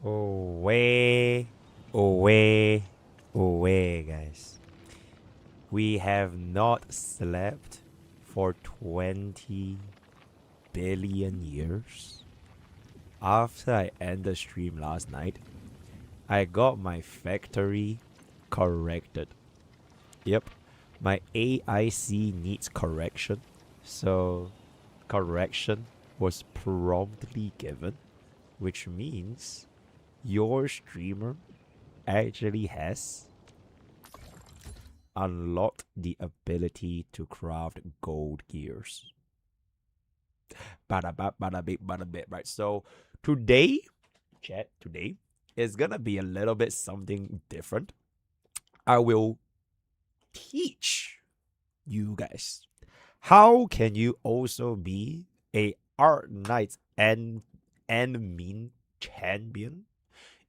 Away, away, away, guys. We have not slept for 20 billion years. After I ended the stream last night, I got my factory corrected. Yep, my AIC needs correction. So, correction was promptly given, which means your streamer actually has unlocked the ability to craft gold gears. Bada bada bada bit bada bit, right? So today, chat, today is gonna be a little bit something different. I will teach you guys how can you also be a art knight and mean champion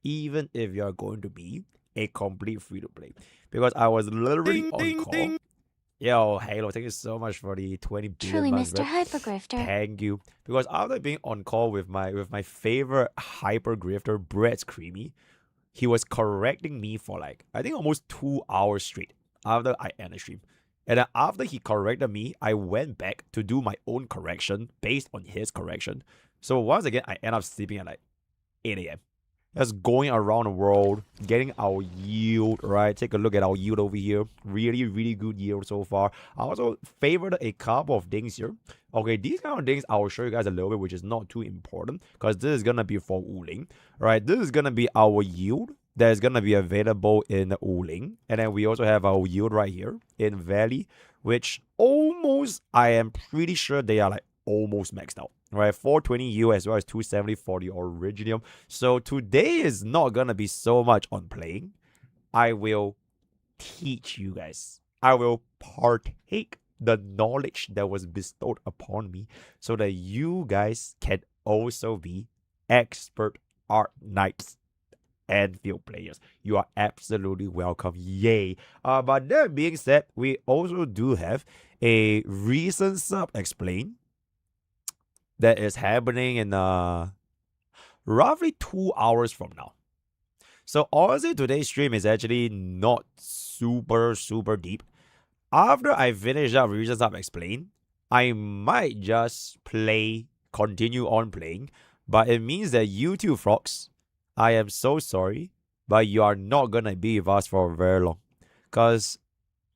even if you're going to be a complete free to play. Because I was literally on call. Yo, Halo, thank you so much for the 20 billion Truly, months, Mr. bro. Hypergrifter. Thank you. Because after being on call with my favorite hyper grifter, Brett's Creamy, he was correcting me for like I think almost 2 hours straight after I ended the stream. And then after he corrected me, I went back to do my own correction based on his correction. So once again, I end up sleeping at like 8 a.m. Just going around the world, getting our yield, right? Take a look at our yield over here. Really, really good yield so far. I also favored a couple of things here. Okay, these kind of things I'll show you guys a little bit, which is not too important because this is going to be for Wuling, right? This is going to be our yield that is going to be available in Wuling. And then we also have our yield right here in Valley, which almost, I am pretty sure they are like almost maxed out. Right, 420 U as well as 270 for the Originium. So today is not gonna be so much on playing. I will teach you guys. I will partake the knowledge that was bestowed upon me so that you guys can also be expert art knights and field players. You are absolutely welcome. Yay. But that being said, we also do have a recent sub explain that is happening in roughly 2 hours from now. So honestly, today's stream is actually not super deep. After I finish up Reasons Up Explain, I might just continue on playing. But it means that you two frogs, I am so sorry, but you are not gonna be with us for very long. Cause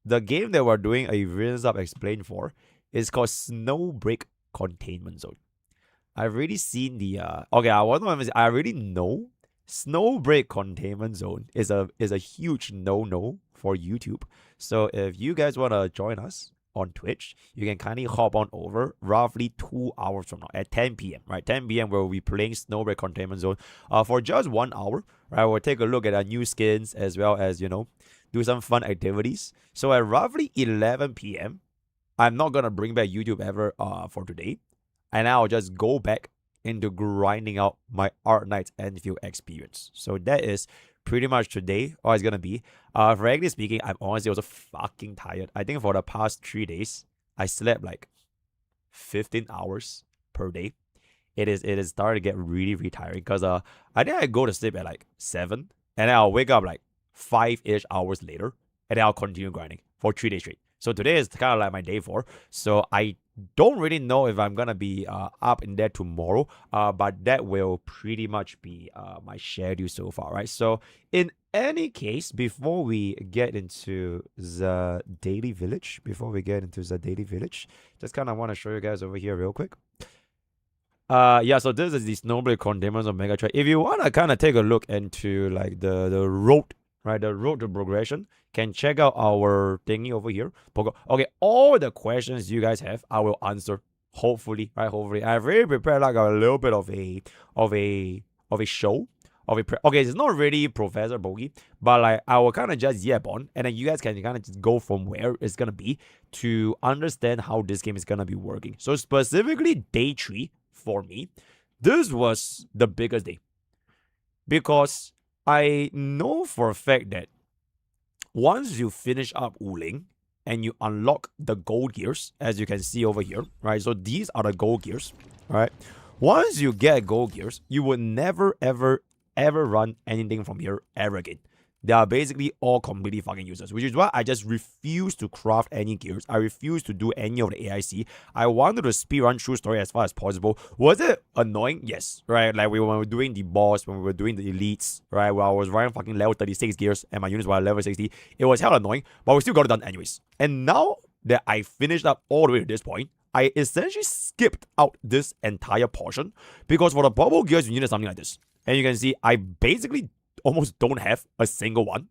the game that we're doing a Reasons Up Explain for is called Snowbreak Containment Zone. I've already seen the okay, I already know Snowbreak Containment Zone is a huge no for YouTube. So if you guys wanna join us on Twitch, you can kindly hop on over roughly 2 hours from now at 10 p.m. Right, 10 p.m. we'll be playing Snowbreak Containment Zone for just 1 hour. Right, we'll take a look at our new skins as well as do some fun activities. So at roughly 11 p.m., I'm not gonna bring back YouTube ever for today. And I'll just go back into grinding out my Art Knights Enfield experience. So that is pretty much today all it's gonna be. Frankly speaking, I'm honestly also fucking tired. I think for the past 3 days, I slept like 15 hours per day. It is starting to get really tiring because I think I go to sleep at like 7 and then I'll wake up like 5-ish hours later and then I'll continue grinding for 3 days straight. So today is kind of like my day 4. So I don't really know if I'm gonna be up in there tomorrow, but that will pretty much be my schedule so far, right? So in any case, before we get into the daily village, just kind of want to show you guys over here real quick. Yeah, so this is the Snowbreak Containment of Megatron. If you want to kind of take a look into like the road, right, the road to progression, can check out our thingy over here. Okay, all the questions you guys have, I will answer. Hopefully, right? Hopefully, I've really prepared like a little bit of a show. Okay, it's not really Professor Bogey, but like I will kind of just yap on, and then you guys can kind of just go from where it's gonna be to understand how this game is gonna be working. So specifically, day 3 for me, this was the biggest day because I know for a fact that once you finish up Wuling and you unlock the gold gears, as you can see over here, right? So these are the gold gears, right? Once you get gold gears, you would never ever ever run anything from here ever again. They are basically all completely fucking useless, which is why I just refuse to craft any gears. I refuse to do any of the AIC. I wanted to speedrun through story as far as possible. Was it annoying? Yes, right? Like when we were doing the boss, when we were doing the elites, right? Where I was running fucking level 36 gears and my units were at level 60. It was hell annoying, but we still got it done anyways. And now that I finished up all the way to this point, I essentially skipped out this entire portion because for the purple gears, you needed something like this. And you can see I basically almost don't have a single one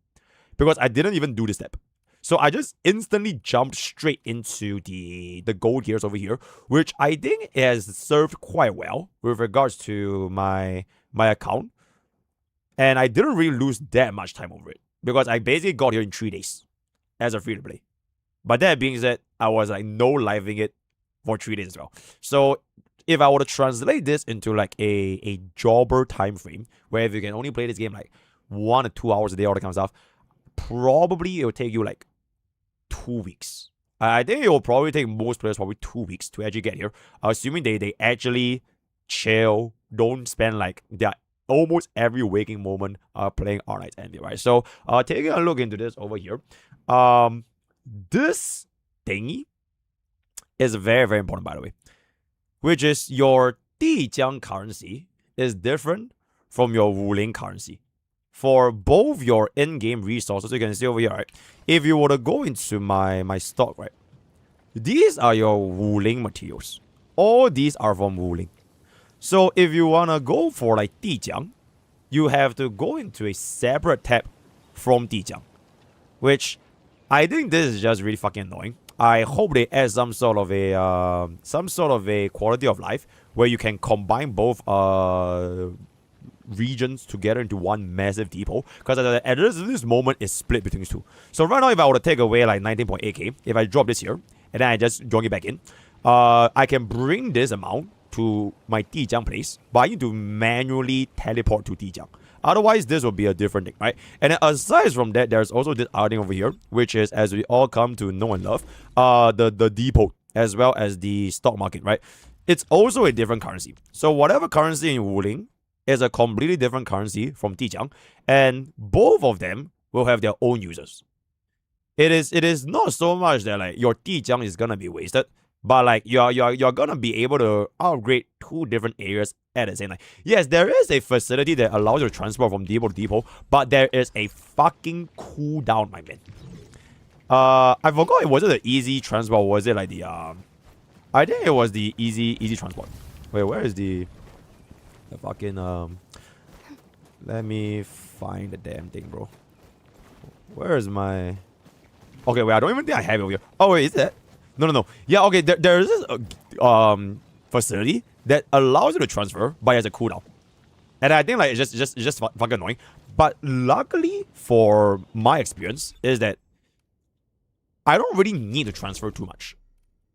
because I didn't even do this step. So I just instantly jumped straight into the gold gears over here, which I think has served quite well with regards to my account. And I didn't really lose that much time over it because I basically got here in 3 days as a free to play. But that being said, I was like no living it for 3 days as well. So if I were to translate this into like a jobber time frame, where if you can only play this game like 1 or 2 hours a day, all that kind of stuff, probably it will take you like 2 weeks. I think it will probably take most players probably 2 weeks to actually get here, assuming they actually chill, don't spend like their almost every waking moment playing All Knight's Envy, right? So taking a look into this over here, this thingy is very, very important, by the way, which is your Dijiang currency is different from your Wuling currency. For both your in-game resources, you can see over here, right? If you were to go into my stock, right? These are your Wuling materials. All these are from Wuling. So if you want to go for like Dijiang, you have to go into a separate tab from Dijiang, which I think this is just really fucking annoying. I hope they add some sort of a quality of life where you can combine both regions together into one massive depot. Because at this moment, it's split between two. So right now, if I were to take away like 19.8k, if I drop this here and then I just join it back in, I can bring this amount to my Dijiang place, but I need to manually teleport to Dijiang. Otherwise, this will be a different thing, right? And then aside from that, there's also this other thing over here, which is, as we all come to know and love, the depot, as well as the stock market, right? It's also a different currency. So whatever currency in Wuling is a completely different currency from Dijiang, and both of them will have their own users. It is not so much that like your Dijiang is gonna be wasted, but like you're gonna be able to upgrade 2 different areas at the same time. Yes, there is a facility that allows you to transport from depot to depot, but there is a fucking cooldown, my man. I forgot, was it the easy transport or was it like the I think it was the easy transport. Wait, where is the fucking let me find the damn thing, bro. Where is my okay, wait, I don't even think I have it over here. Oh wait, is that? No. Yeah, okay, there is this facility that allows you to transfer, but it has a cooldown. And I think like it's just fucking annoying. But luckily for my experience is that I don't really need to transfer too much.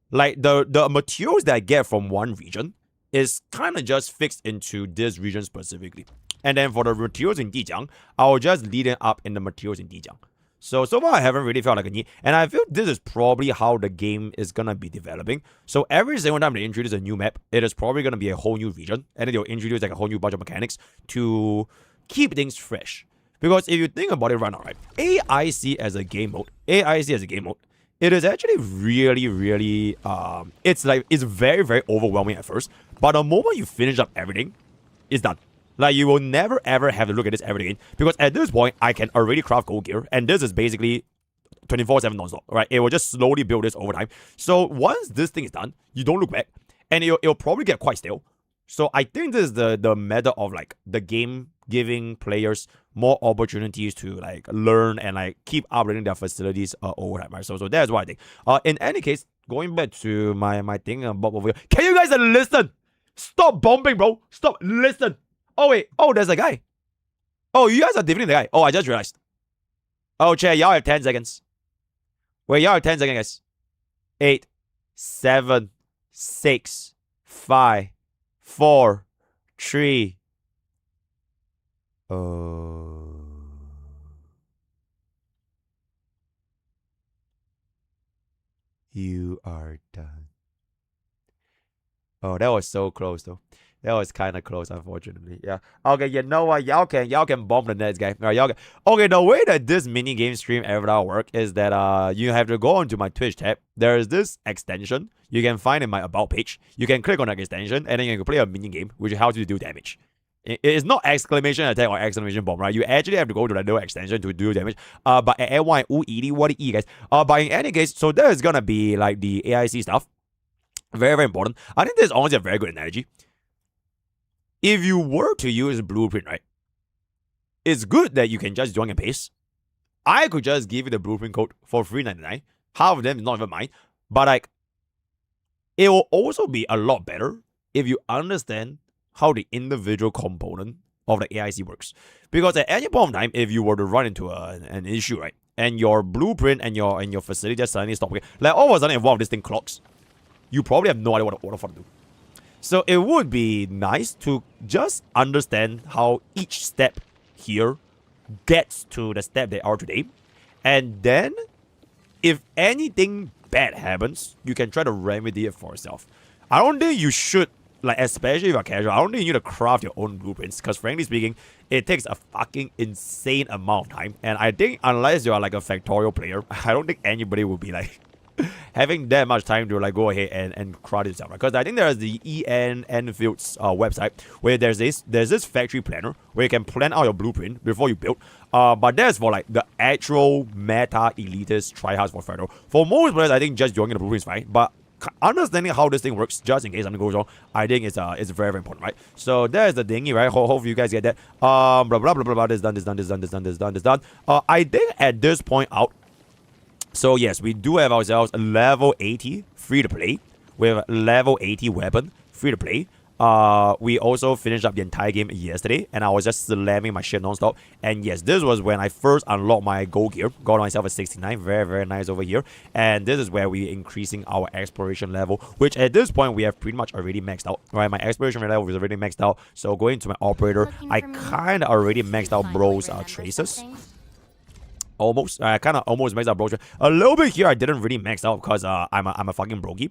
Like the materials that I get from one region is kind of just fixed into this region specifically. And then for the materials in Dijiang, I'll just lead it up in the materials in Dijiang. So far, I haven't really felt like a need. And I feel this is probably how the game is going to be developing. So every single time they introduce a new map, it is probably going to be a whole new region. And then they'll introduce like a whole new bunch of mechanics to keep things fresh. Because if you think about it right now, right? AIC as a game mode, it is actually really, it's very, very overwhelming at first. But the moment you finish up everything, it's done. Like, you will never ever have to look at this ever again. Because at this point, I can already craft gold gear. And this is basically 24/7 non-stop, right? It will just slowly build this over time. So once this thing is done, you don't look back. And it'll probably get quite stale. So I think this is the method of like the game giving players more opportunities to like learn and like keep upgrading their facilities over time, right? So that's what I think. In any case, going back to my thing about over here. Can you guys listen? Stop bombing, bro. Stop. Listen. Oh, wait. Oh, there's a guy. Oh, you guys are defeating the guy. Oh, I just realized. Oh, Chair, y'all have 10 seconds. Wait, y'all have 10 seconds, guys. 8, 7, 6, 5, 4, 3. You are done. Oh, that was so close, though. That was kind of close, unfortunately. Yeah. Okay, you know what? Y'all can bomb the next guy. All right, y'all can. Okay, the way that this mini game stream ever work is that you have to go onto my Twitch tab. There is this extension you can find in my about page. You can click on that extension and then you can play a mini game which helps you do damage. It's not exclamation attack or exclamation bomb, right? You actually have to go to that little extension to do damage. But guys. But in any case, so there is gonna be like the AIC stuff. Very, very important. I think this is honestly a very good analogy. If you were to use Blueprint, right, it's good that you can just join and paste. I could just give you the Blueprint code for $3.99. Half of them is not even mine. But like, it will also be a lot better if you understand how the individual component of the AIC works. Because at any point in time, if you were to run into an issue, right, and your Blueprint and your facility just suddenly stop working, like all of a sudden if one of this thing clocks, you probably have no idea what the fuck to do. So it would be nice to just understand how each step here gets to the step they are today. And then, if anything bad happens, you can try to remedy it for yourself. I don't think you should, like, especially if you're casual, I don't think you need to craft your own blueprints. Because frankly speaking, it takes a fucking insane amount of time. And I think unless you are like a factorial player, I don't think anybody will be like having that much time to like go ahead and craft itself, right? Because I think there's the EN Enfield's website where there's this factory planner where you can plan out your blueprint before you build. But that's for like the actual meta elitist tryhards for Federal. For most players, I think just joining the blueprint is fine. But understanding how this thing works, just in case something goes wrong, I think it's very, very important, right? So there's the thingy, right? Hopefully you guys get that. Blah blah blah blah blah. This done. I think at this point out. So yes, we do have ourselves a level 80 free to play. We have a level 80 weapon free to play. We also finished up the entire game yesterday, and I was just slamming my shit non-stop. And yes, this was when I first unlocked my gold gear. Got myself a 69, very, very nice over here. And this is where we're increasing our exploration level, which at this point we have pretty much already maxed out. Right, my exploration level is already maxed out. So going to my operator, I kind of already maxed out bro's traces. Almost. I kind of almost maxed out bro. A little bit here I didn't really max out because I'm a fucking brokey.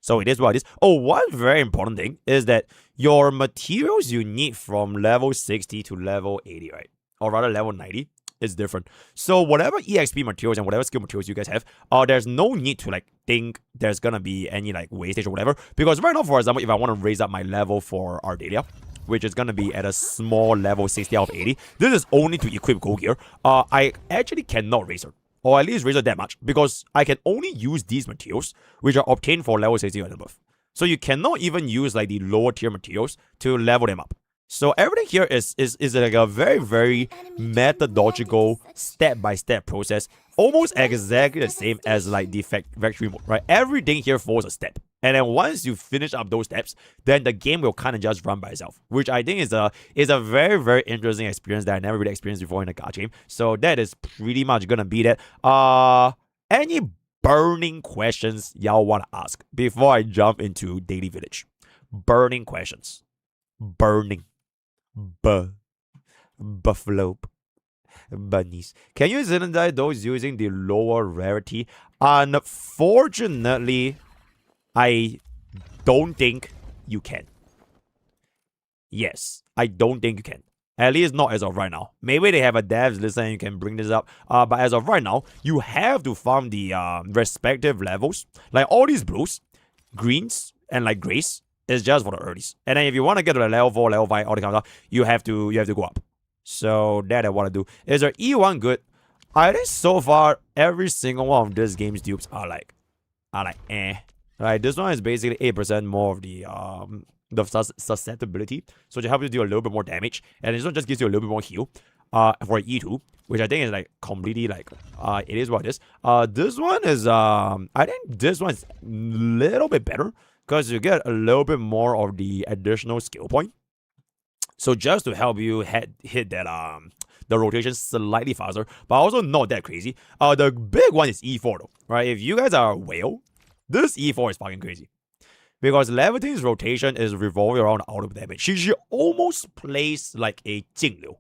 So it is what it is. Oh, one very important thing is that your materials you need from level 60 to level 80, right? Or rather level 90 is different. So whatever EXP materials and whatever skill materials you guys have, there's no need to like think there's gonna be any like wastage or whatever. Because right now, for example, if I want to raise up my level for Ardelia, which is going to be at a small level 60 out of 80. This is only to equip gold gear. I actually cannot raise her, or at least raise her that much, because I can only use these materials, which are obtained for level 60 and above. So you cannot even use like the lower tier materials to level them up. So everything here is like a very, very methodological, step-by-step process, almost exactly the same as like the factory mode, right? Everything here follows a step. And then once you finish up those steps, then the game will kind of just run by itself, which I think is a very, very interesting experience that I never really experienced before in a gacha game. So that is pretty much gonna be that. Any burning questions y'all want to ask before I jump into Daily Village? Burning questions. Burning. Buffalo. Bunnies. Can you Zenendai those using the lower rarity? Unfortunately, I don't think you can. Yes, I don't think you can. At least not as of right now. Maybe they have a devs list and you can bring this up. But as of right now, you have to farm the respective levels. Like all these blues, greens, and like grays is just for the earlies. And then if you want to get to the level 4, level 5, all the kind of stuff, you have to go up. So that I want to do. Is there E1 good? I think so far every single one of this game's dupes are like eh. Right, this one is basically 8% more of the susceptibility, so to help you do a little bit more damage, and this one just gives you a little bit more heal for E2, which I think is like completely like it is what it is. This one is I think this one is a little bit better because you get a little bit more of the additional skill point. So just to help you hit that the rotation slightly faster, but also not that crazy. The big one is E4 though, right? If you guys are a whale, this E4 is fucking crazy. Because Levitane's rotation is revolving around auto damage. She almost plays like a Jingliu.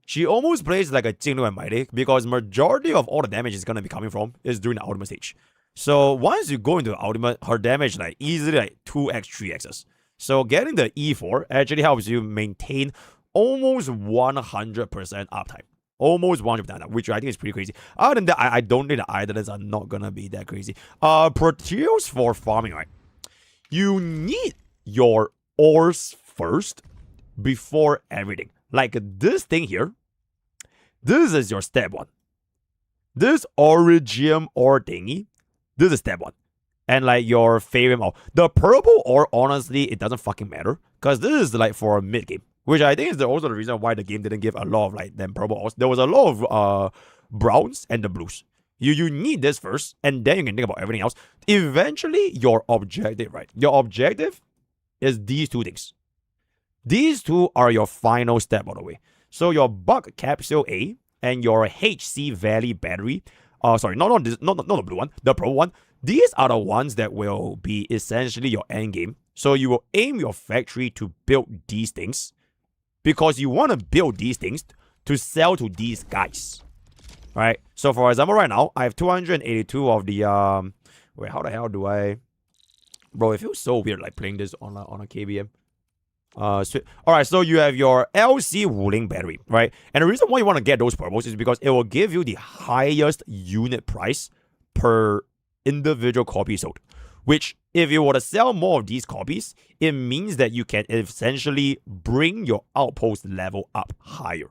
She almost plays like a Jingliu and Mighty because majority of all the damage is going to be coming from is during the ultimate stage. So once you go into the ultimate, her damage like easily like 2x, 3x's. So getting the E4 actually helps you maintain almost 100% uptime. Almost 100%, which I think is pretty crazy. Other than that, I don't think the islanders are not gonna be that crazy. Materials for farming, right? You need your ores first before everything. Like this thing here, this is your step one. This Origium ore thingy, this is step one. And like your favorite ore. The purple ore, honestly, it doesn't fucking matter. Because this is like for a mid game. Which I think is also the reason why the game didn't give a lot of like them purple ores. There was a lot of browns and the blues. You need this first, and then you can think about everything else. Eventually, your objective, right? Your objective is these two things. These two are your final step, by the way. So your Bug Capsule A and your HC Valley Battery. Sorry, not the blue one, the purple one. These are the ones that will be essentially your end game. So you will aim your factory to build these things. Because you want to build these things to sell to these guys. Right? So for example, right now, I have 282 of the wait, how the hell do I? Bro, it feels so weird like playing this on a KBM. Alright, so you have your LC Wuling battery, right? And the reason why you want to get those purples is because it will give you the highest unit price per individual copy sold. Which, if you were to sell more of these copies, it means that you can essentially bring your outpost level up higher.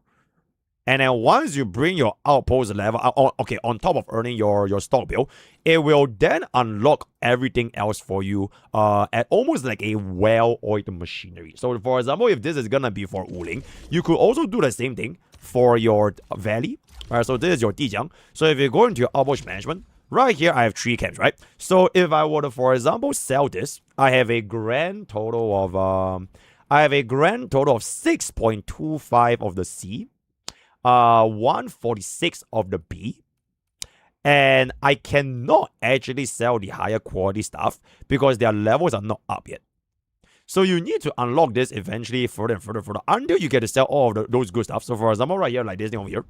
And then once you bring your outpost level up, on top of earning your stock bill, it will then unlock everything else for you at almost like a well-oiled machinery. So for example, if this is gonna be for Wuling, you could also do the same thing for your valley. Alright, so this is your Dijiang. So if you go into your outpost management, right here, I have 3 camps, right? So if I were to, for example, sell this, I have a grand total of 6.25 of the C, 146 of the B, and I cannot actually sell the higher quality stuff because their levels are not up yet. So you need to unlock this eventually further and further until you get to sell all of those good stuff. So for example, right here, like this thing over here,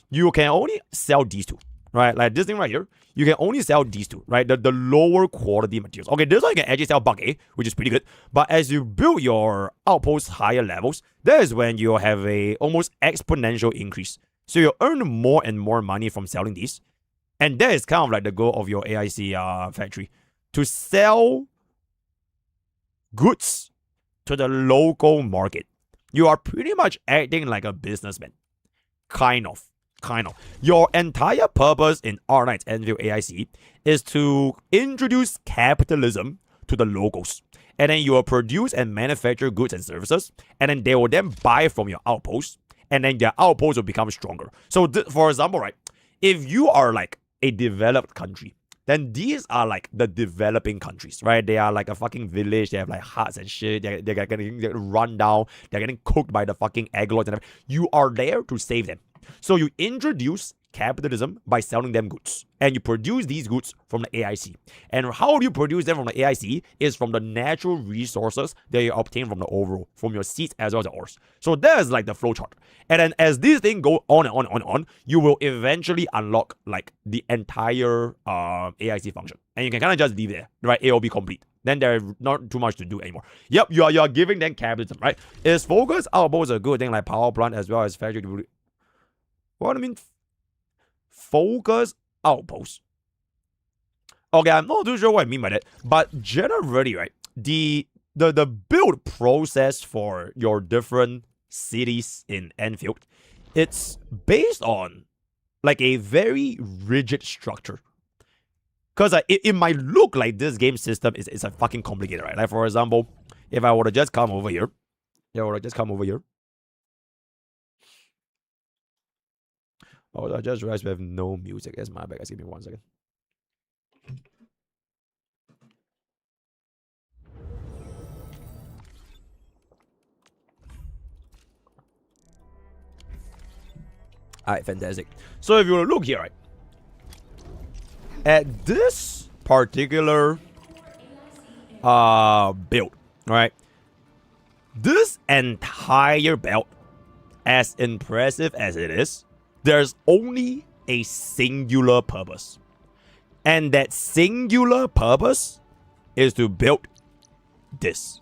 you can only sell these two. Right, like this thing right here, you can only sell these two, right? The lower quality materials. Okay, this one you can actually sell Bug A, which is pretty good. But as you build your outposts higher levels, that is when you have a almost exponential increase. So you earn more and more money from selling these. And that is kind of like the goal of your AIC factory. To sell goods to the local market. You are pretty much acting like a businessman. Kind of. Your entire purpose in R9's Anvil AIC is to introduce capitalism to the locals. And then you will produce and manufacture goods and services. And then they will then buy from your outposts. And then their outposts will become stronger. So, for example, right, if you are like a developed country, then these are like the developing countries, right? They are like a fucking village. They have like huts and shit. They're getting run down. They're getting cooked by the fucking egglords and everything. You are there to save them. So you introduce capitalism by selling them goods. And you produce these goods from the AIC. And how do you produce them from the AIC is from the natural resources that you obtain from the overall, from your seeds as well as the ores. So that is like the flow chart. And then as these things go on and on and on, you will eventually unlock like the entire AIC function. And you can kind of just leave it there, right? It will be complete. Then there's not too much to do anymore. Yep, you are giving them capitalism, right? Is focus outpost a good thing like power plant as well as factory? What do I mean? Focus outpost. Okay, I'm not too sure what I mean by that. But generally, right, the build process for your different cities in Enfield, it's based on like a very rigid structure. Because it might look like this game system is a fucking complicated, right? Like for example, if I were to just come over here, Oh, I just realized we have no music. That's my bad, guys. Give me 1 second. Alright, fantastic. So if you look here, right, at this particular build, right, this entire belt, as impressive as it is, there's only a singular purpose. And that singular purpose is to build this.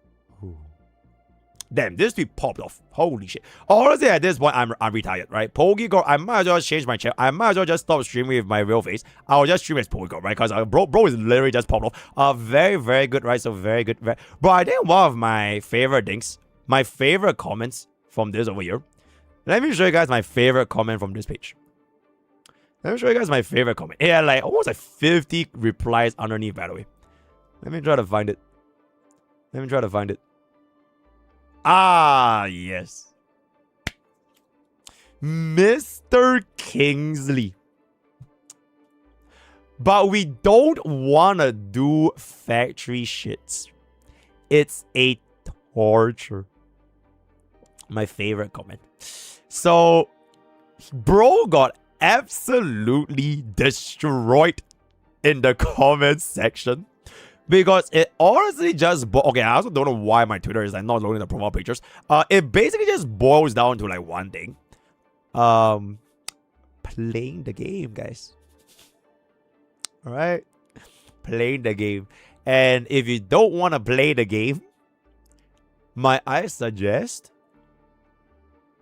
Ooh. Damn, this tweet popped off. Holy shit. Honestly, at this point, I'm retired, right? Poke, I might as well change my channel. I might as well just stop streaming with my real face. I'll just stream as Poke, right? Because bro is literally just popped off. Very, very good, right? So very good. Bro, I think one of my favorite things, my favorite comments from this over here. Let me show you guys my favorite comment from this page. Let me show you guys my favorite comment. Yeah, like almost like 50 replies underneath, by the way. Let me try to find it. Ah, yes. Mr. Kingsley. But we don't want to do factory shits. It's a torture. My favorite comment. So, bro got absolutely destroyed in the comments section. Because it honestly just... Okay, I also don't know why my Twitter is like not loading the profile pictures. It basically just boils down to like one thing. Playing the game, guys. Alright? Playing the game. And if you don't want to play the game, I suggest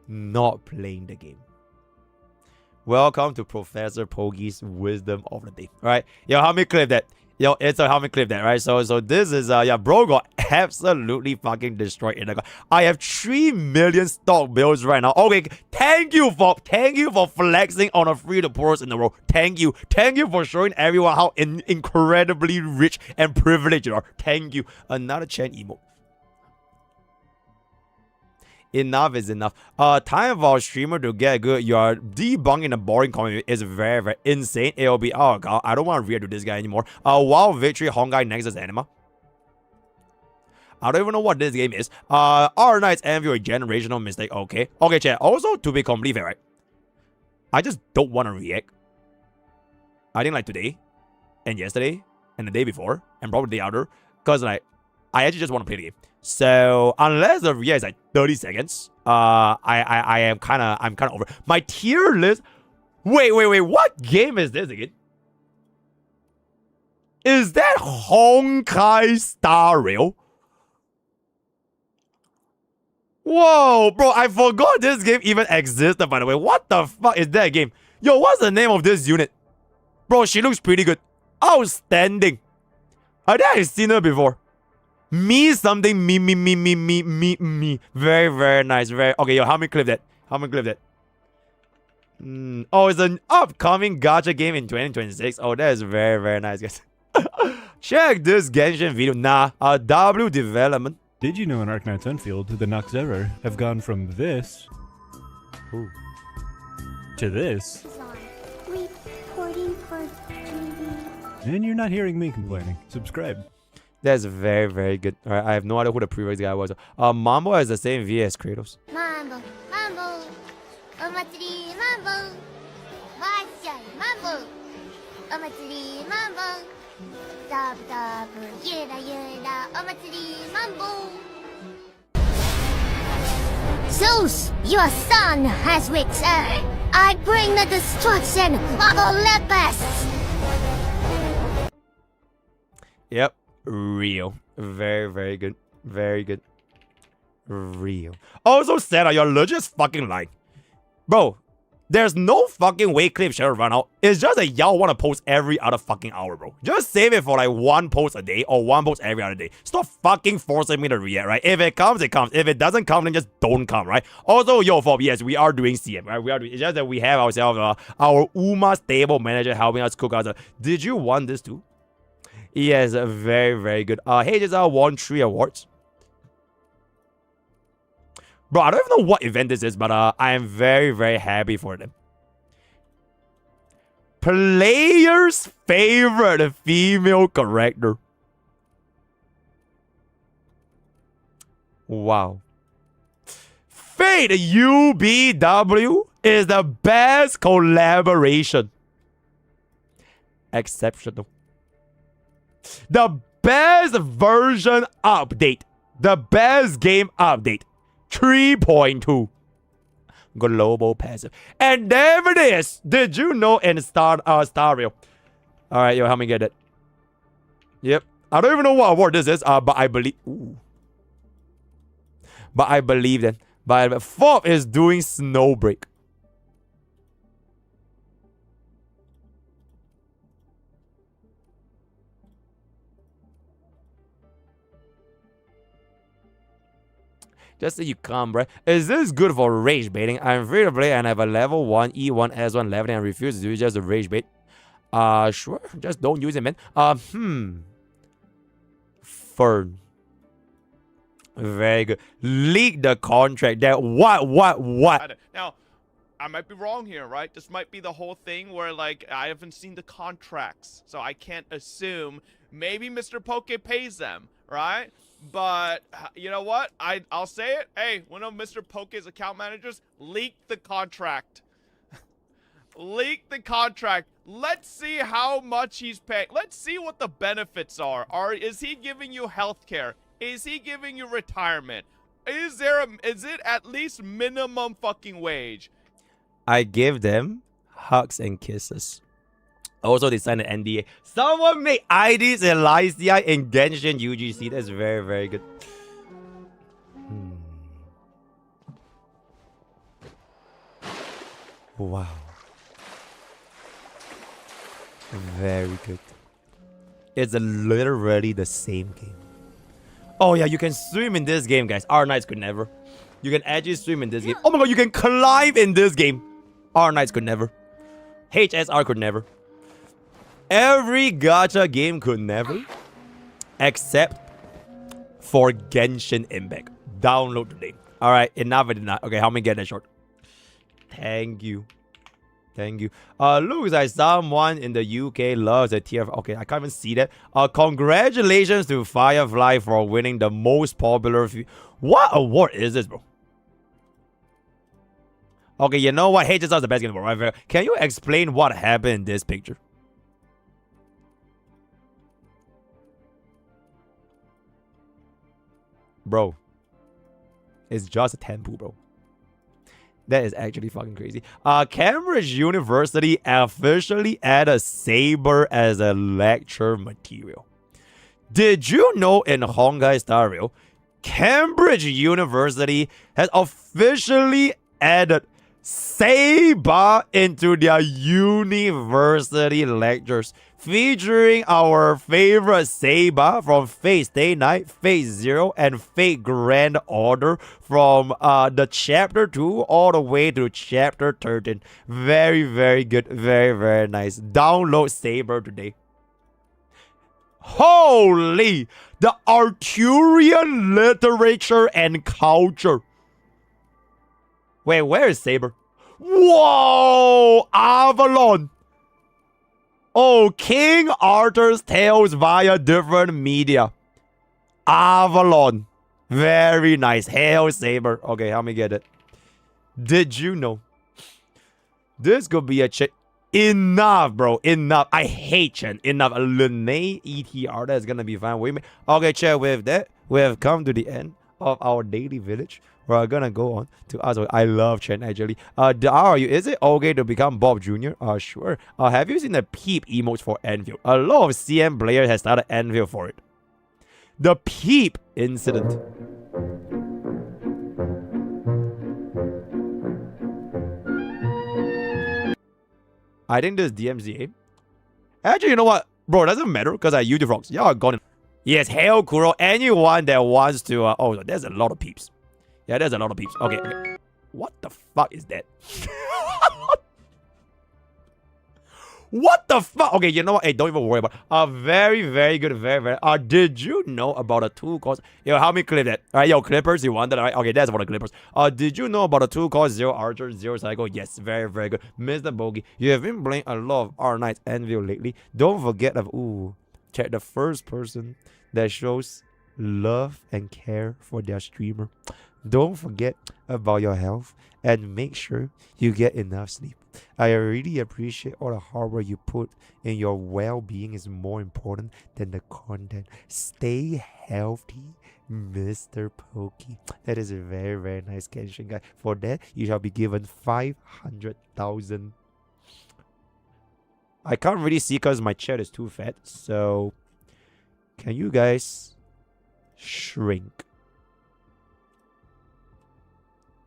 not playing the game. Welcome to Professor Pokke's Wisdom of the Day. Alright? Yo, help me clip that. Yo, it's a help me clip that, right? So this is yeah, bro got absolutely fucking destroyed in the I have 3 million stock bills right now. Okay, thank you for flexing on a free to poorest in the world. Thank you for showing everyone how incredibly rich and privileged you are. Thank you. Another Chen emote. Enough is enough. Time for our streamer to get good. You are debunking the boring comment is very, very insane. It'll be, oh god, I don't want to react to this guy anymore. Wow, victory, Hongai Nexus Anima. I don't even know what this game is. Our Knights envy a generational mistake. Okay, chat. Also, to be complete fair, right? I just don't want to react. I think like today, and yesterday, and the day before, and probably the other, because like I actually just want to play the game. So unless the react is like 30 seconds, I'm kind of over. My tier list. Wait. What game is this again? Is that Honkai Star Rail? Whoa, bro! I forgot this game even existed. By the way, what the fuck is that game? Yo, what's the name of this unit? Bro, she looks pretty good. Outstanding. I think I've seen her before. Me. Very, very nice. Okay, yo, help me clip that. Oh, it's an upcoming gacha game in 2026. Oh, that is very, very nice, guys. Check this Genshin video. Nah, W development. Did you know in Arknights Unfield, the Noxerer have gone from this to this? Reporting for TV. And you're not hearing me complaining. Subscribe. That's very, very good. Alright, I have no idea who the previous guy was. Mambo has the same V as Kratos. Mambo, Mambo, Omatsuri, Mambo, Washai, Mambo, Omatsuri, Mambo, Dab Dab, Yura Yura, Omatsuri, Mambo. Zeus, your son has returned. I bring the destruction of Olympus. Yep. Real. Very, very good. Very good. Real. Also, Sarah, you're legit fucking lying. Bro, there's no fucking way clip shall run out. It's just that y'all want to post every other fucking hour, bro. Just save it for like one post a day or one post every other day. Stop fucking forcing me to react, right? If it comes, it comes. If it doesn't come, then just don't come, right? Also, yo, Fob, yes, we are doing CM, right? It's just that we have ourselves, our Uma stable manager helping us cook us. Did you want this too? Yes, very, very good. Hey, just won 3 awards. Bro, I don't even know what event this is, but I am very, very happy for them. Player's favorite female character. Wow. Fate UBW is the best collaboration. Exceptional. The best version update. The best game update. 3.2. Global passive. And there it is. Did you know in Star Rail? Alright, yo, help me get it. Yep. I don't even know what award this is, but I believe. Ooh. but I believe them. But fourth is doing Snowbreak. Just so you come, bro. Is this good for rage baiting? I'm free to play and have a level 1 E1 S1 level and refuse to do just a rage bait. Sure. Just don't use it, man. Fern. Very good. Leak the contract. That what? Now, I might be wrong here, right? This might be the whole thing where, like, I haven't seen the contracts, so I can't assume. Maybe MrPokke pays them, right? But you know what? I'll say it. Hey, one of MrPokke's account managers leaked the contract. Leaked the contract. Let's see how much he's paying. Let's see what the benefits are. Is he giving you healthcare? Is he giving you retirement? Is it at least minimum fucking wage? I give them hugs and kisses. Also, they signed an NDA. Someone made IDs in Lycia in Genshin UGC. That's very, very good. Wow. Very good. It's literally the same game. Oh yeah, you can swim in this game, guys. Our Knights could never. You can actually swim in this game. Oh my god, you can climb in this game. Our Knights could never. HSR could never. Every gacha game could never. Except for Genshin Impact. Download today. Alright, enough of that. Okay, help me get that short. Thank you. Thank you. Looks like someone in the UK loves a tier. Okay, I can't even see that. Congratulations to Firefly for winning the most popular. What award is this, bro? Okay, you know what? HSR is the best game in the world, right? Can you explain what happened in this picture? Bro, it's just a temple, bro. That is actually fucking crazy. Cambridge University officially added Saber as a lecture material. Did you know in Honkai Star Rail, Cambridge University has officially added Saber into their university lectures, featuring our favorite Saber from Fate Stay Night, Fate Zero, and Fate Grand Order from the Chapter 2 all the way to Chapter 13. Very, very good. Very, very nice. Download Saber today. Holy! The Arthurian literature and culture. Wait, where is Saber? Whoa! Avalon! Oh, King Arthur's tales via different media. Avalon. Very nice. Hail Saber. Okay, help me get it. Did you know? This could be a check. Enough, bro. Enough. I hate Chen. Enough. Lene ETR. That's gonna be fine with me. Okay, chat. With that, we have come to the end of our daily village. We're gonna go on to us. I love Chen actually. Are you? Is it okay to become Bob Jr.? Sure. Have you seen the peep emotes for Enfield? A lot of CM players has started Enfield for it. The peep incident. I think this is DMZA. Actually, you know what? Bro, it doesn't matter because I use the frogs. Y'all are gone. Yes, hail Kuro. Anyone that wants to... oh, there's a lot of peeps. Yeah, there's a lot of peeps. Okay. What the fuck is that? What the fuck? Okay, you know what? Hey, don't even worry about it. Very, very good. Very, very... did you know about a tool called... Yo, help me clip that. Alright, yo, clippers, you want that? Alright, okay, that's about the clippers. Did you know about a tool called Zero Archer, Zero Cycle? Yes, very, very good. MrPokke, you have been playing a lot of our Knights Envil lately. Don't forget of... Ooh, check the first person that shows love and care for their streamer. Don't forget about your health and make sure you get enough sleep. I really appreciate all the hard work you put in. Your well-being is more important than the content. Stay healthy, MrPokke. That is a very, very nice Genshin guy. For that, you shall be given 500,000. I can't really see because my chat is too fat. So, can you guys shrink?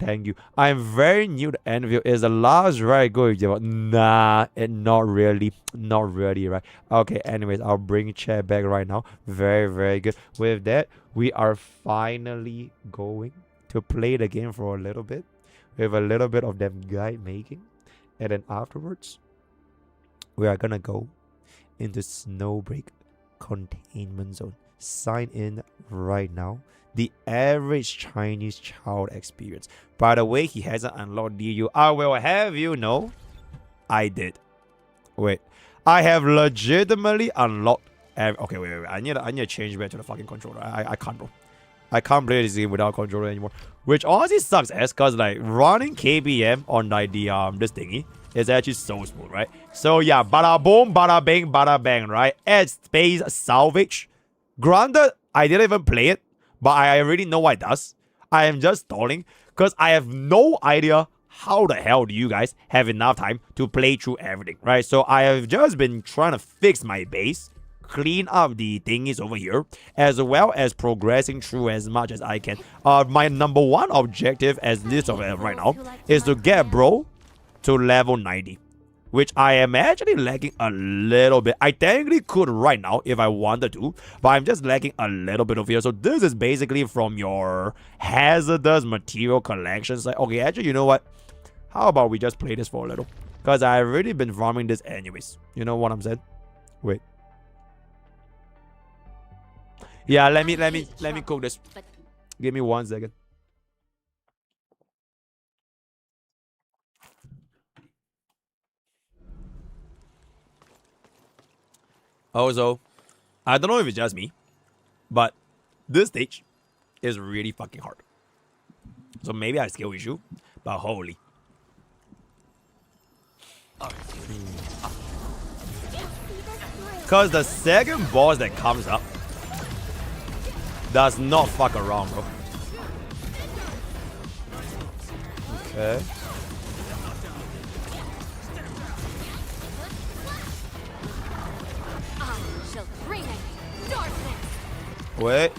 Thank you. I'm very new to Enfield. Is the last right go? Nah, not really. Not really, right? Okay, anyways, I'll bring chair back right now. Very, very good. With that, we are finally going to play the game for a little bit. With a little bit of them guide making. And then afterwards, we are gonna go into Snowbreak containment zone. Sign in right now. The average Chinese child experience. By the way, he hasn't unlocked DU. I will have you know, I did. Wait, I have legitimately unlocked. Okay, wait. I need to change back to the fucking controller. I can't, bro. I can't play this game without controller anymore. Which honestly sucks, cause like running KBM on like the this thingy is actually so smooth, right? So yeah, bada boom, bada bang, right? Add space salvage. Granted, I didn't even play it, but I already know what it does. I am just stalling because I have no idea how the hell do you guys have enough time to play through everything, right? So I have just been trying to fix my base, clean up the thingies over here, as well as progressing through as much as I can. My number one objective as this of it right now is to get bro to level 90. Which I am actually lagging a little bit. I technically could right now if I wanted to, but I'm just lagging a little bit over here. So this is basically from your hazardous material collections. Like, okay, actually, you know what? How about we just play this for a little? Because I've already been farming this anyways. You know what I'm saying? Wait. Yeah, let me cook this. Give me 1 second. Also, I don't know if it's just me, but this stage is really fucking hard. So maybe I have skill issue, but holy. Because the second boss that comes up does not fuck around, bro. Okay. Wait.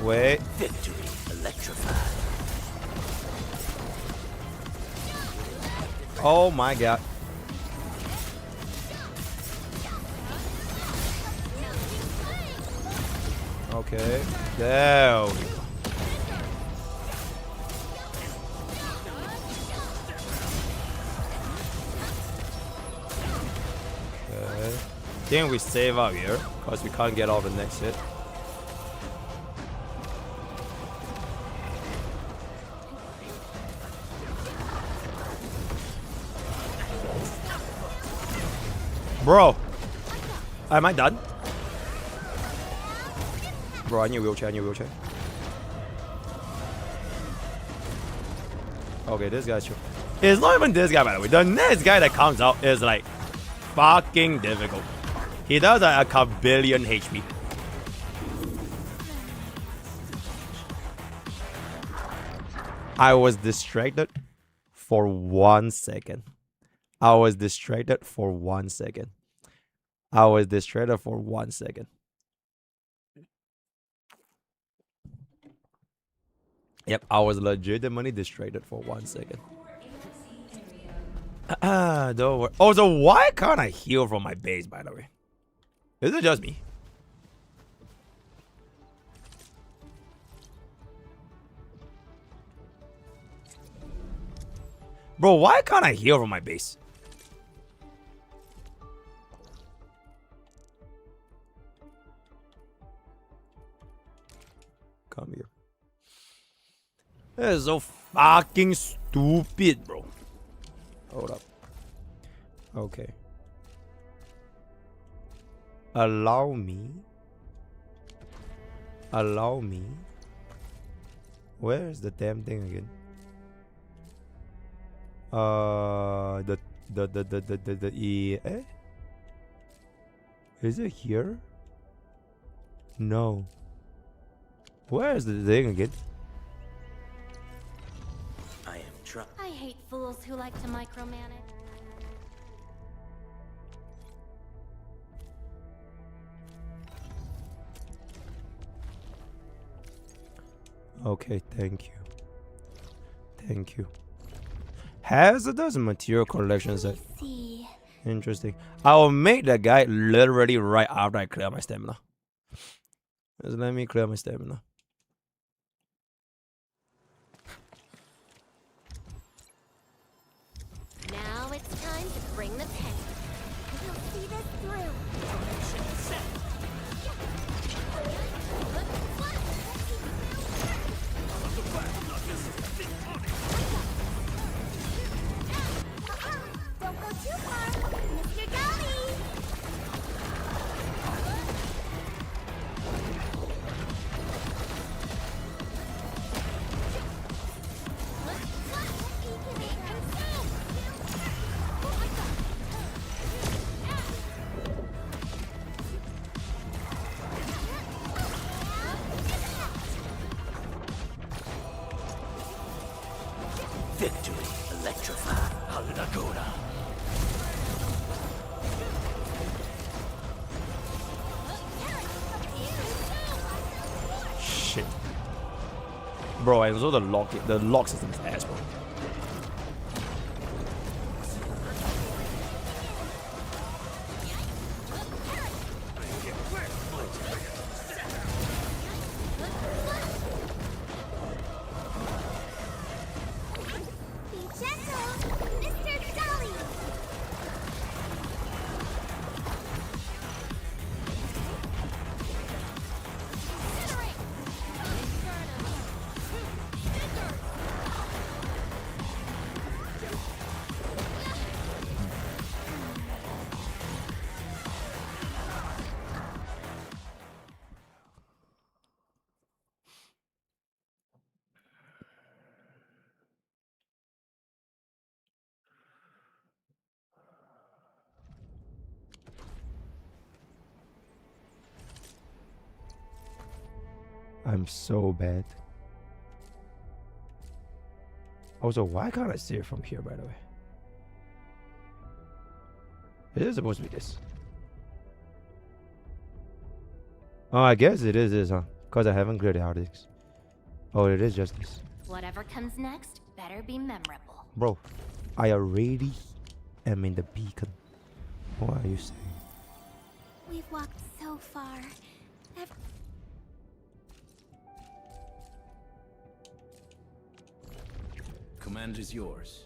Wait. Victory electrified. Oh my god. Okay. There we go. Okay. Think we save up here because we can't get all the next hit. Bro, am I done? Bro, I need a wheelchair, Okay, this guy's true. It's not even this guy, by the way. The next guy that comes out is like fucking difficult. He does like a billion HP. I was distracted for 1 second. I was distracted for 1 second. Yep, I was legitimately distracted for 1 second. Don't worry. Oh, so why can't I heal from my base, by the way? Is it just me? Bro, why can't I heal from my base? Come here. That is so fucking stupid, bro. Hold up. Okay. Allow me. Where is the damn thing again? Eh? Is it here? No. Where is the thing again? I am trapped. I hate fools who like to micromanage. Okay, thank you. Thank you. Hazardous material collection set. See. Interesting. I will make that guy literally right after I clear my stamina. Just let me clear my stamina. Now it's time to bring the pain. We'll see this through. Don't go too far, Mr. Dolly. Victory electrified. Ouraccount. Shit. Bro, and also the lock system is ass, bro. Be gentle, Mr. Dolly. I'm so bad. Also, why can't I see it from here, by the way? It is supposed to be this. Oh, I guess it is this, huh? Because I haven't cleared the hard disks. Oh, it is just this. Whatever comes next better be memorable. Bro, I already am in the beacon. What are you saying? We've walked so far. Command is yours.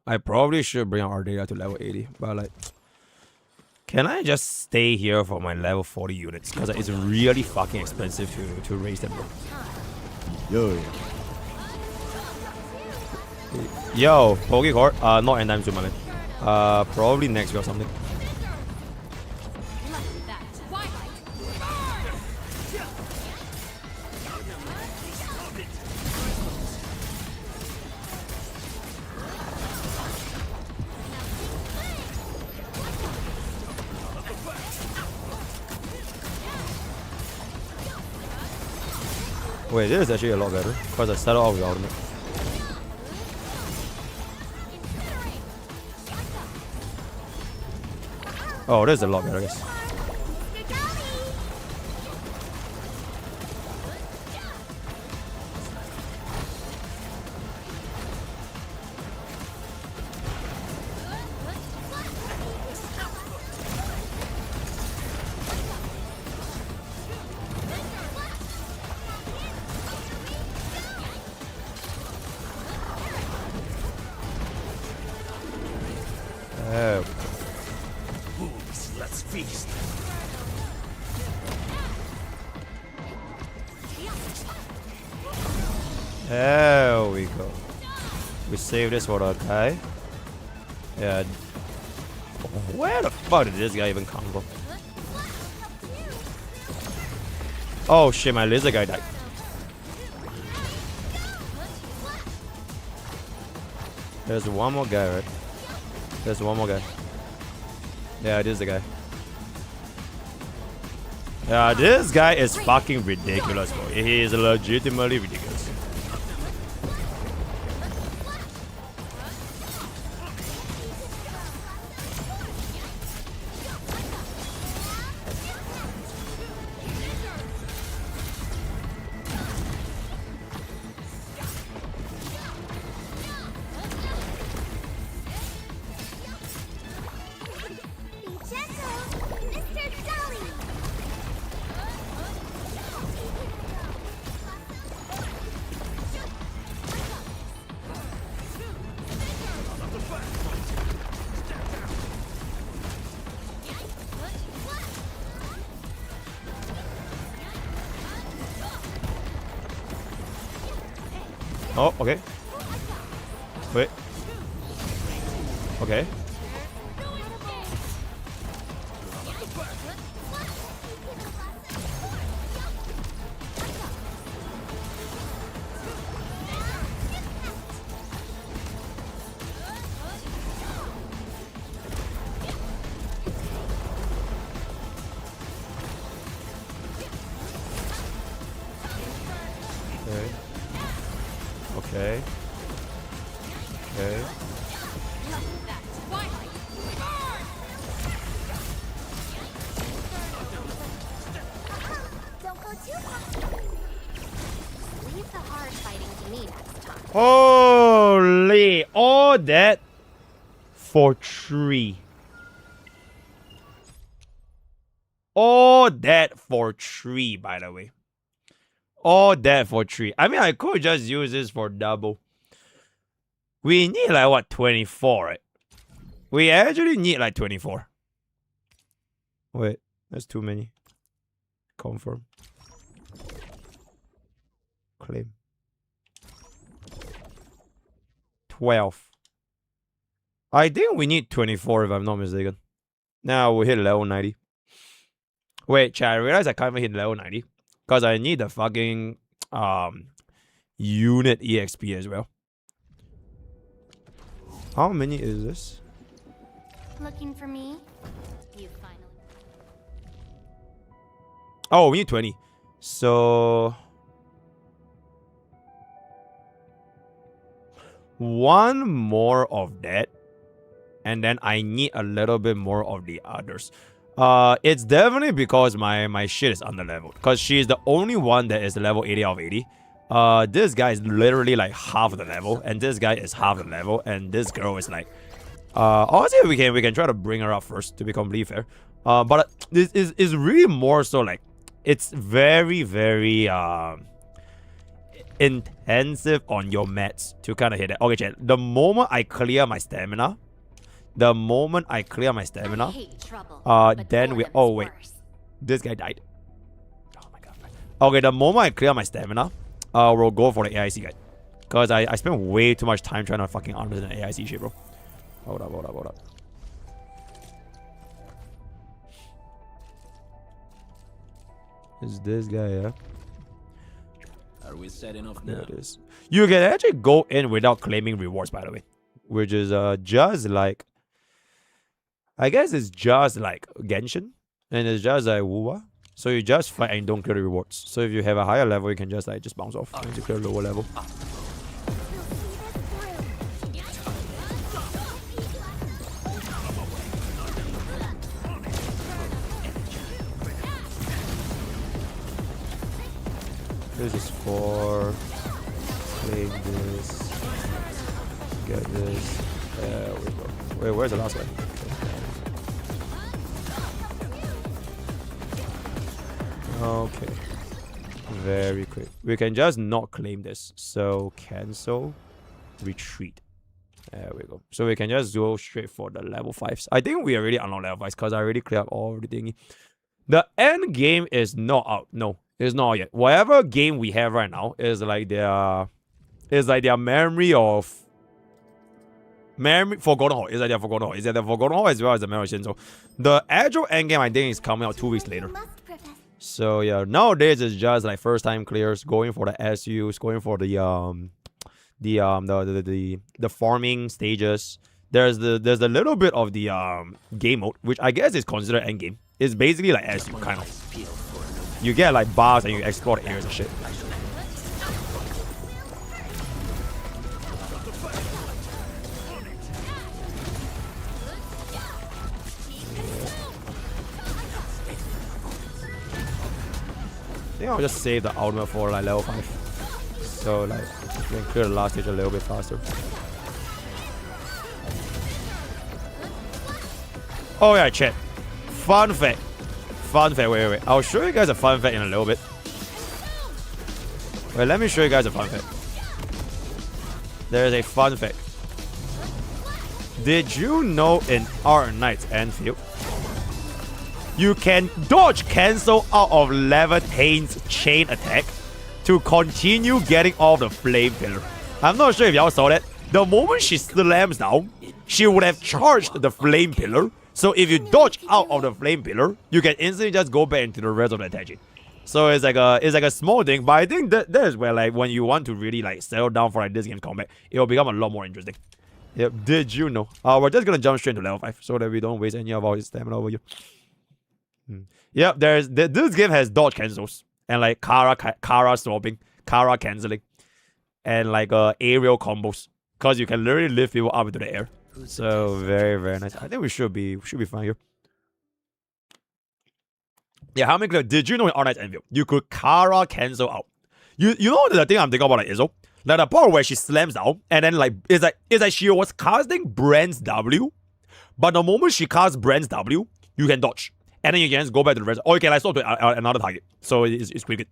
I probably should bring our data to level 80, but like, can I just stay here for my level 40 units? Because it's really fucking expensive to raise them. Yo, Poke Court, not anytime soon, my man. Probably next week or something. Wait, this is actually a lot better because I started off with ultimate. Oh, this is a lot better, I guess. Let's feast. There we go. We save this for the guy. Yeah. Where the fuck did this guy even come from? Oh shit, my lizard guy died. There's one more guy, right? There's one more guy. Yeah, this is the guy. Yeah, this guy is fucking ridiculous, bro. He is legitimately ridiculous. Oh, okay. Wait. Okay. Okay. Okay. Don't go too far. Leave the hard fighting to me next time. Holy! All that for 3. All that for 3, by the way. All that for 3. I mean, I could just use this for double. We need like what, 24, right? We actually need like 24. Wait, that's too many. Confirm. Claim. 12. I think we need 24 if I'm not mistaken. Now we hit level 90. Wait, chat, I realize I can't even hit level 90. Because I need the fucking unit EXP as well. How many is this? Looking for me? You finally. Oh, we need 20. So... one more of that. And then I need a little bit more of the others. It's definitely because my shit is under leveled. Because she's the only one that is level 80 out of 80. This guy is literally like half the level, and this guy is half the level, and this girl is like, honestly, we can try to bring her up first to be completely fair. But this is really more so like, it's very intensive on your mats to kind of hit it. Okay, chat. The moment I clear my stamina, then we. Oh wait, this guy died. Oh my god. Okay, the moment I clear my stamina, we'll go for the AIC guy. Because I spent way too much time trying to fucking understand the AIC shit, bro. Hold up. Is this guy, yeah? Are we set enough now? There it is. You can actually go in without claiming rewards, by the way. Which is just like... I guess it's just like Genshin. And it's just like Wuwa. So you just fight and don't clear the rewards. So if you have a higher level, you can just like bounce off and you clear lower level. This is for claim this, get this. There we go. Wait, where's the last one? Okay. Very quick. We can just not claim this. So cancel, retreat. There we go. So we can just go straight for the level 5s. I think we already unlocked level 5s because I already cleared all the thingy. The end game is not out. No, it's not out yet. Whatever game we have right now is like their memory of Forgotten Hall. Is like their Forgotten Hall. Is that the Forgotten Hall as well as the Memory of Shinzo? The actual end game I think is coming out 2 weeks later. So yeah, nowadays it's just like first time clears, going for the SUs, going for the farming stages. There's a little bit of the game mode, which I guess is considered end game. It's basically like SU kind of. You get like bars and you explore the areas and shit. I think I'll just save the ultimate for like level 5. So like we can clear the last stage a little bit faster. Oh yeah, chat. Fun fact. Wait. I'll show you guys a fun fact in a little bit. Wait, let me show you guys a fun fact. There's a fun fact. Did you know in Art Knight's Enfield, you can dodge cancel out of Levitane's chain attack to continue getting off the flame pillar? I'm not sure if y'all saw that. The moment she slams down, she would have charged the flame pillar. So if you dodge out of the flame pillar, you can instantly just go back into the rest of the attack chain. So it's like a small thing, but I think that is where like when you want to really like settle down for like this game's combat, it will become a lot more interesting. Yep, did you know? We're just gonna jump straight to level 5 so that we don't waste any of our stamina over here. Yep, this game has dodge cancels and like Kara swapping, Kara canceling, and like aerial combos. Cause you can literally lift people up into the air. So very, very nice. I think we should be fine here. Yeah, how many did you know in R9's Anvil you could Kara cancel out? You know the thing I'm thinking about like Izzo? Like the part where she slams down and then like it's like she was casting Brand's W, but the moment she casts Brand's W, you can dodge. And then you can just go back to the rest. Or you can like swap to another target. So it's pretty good.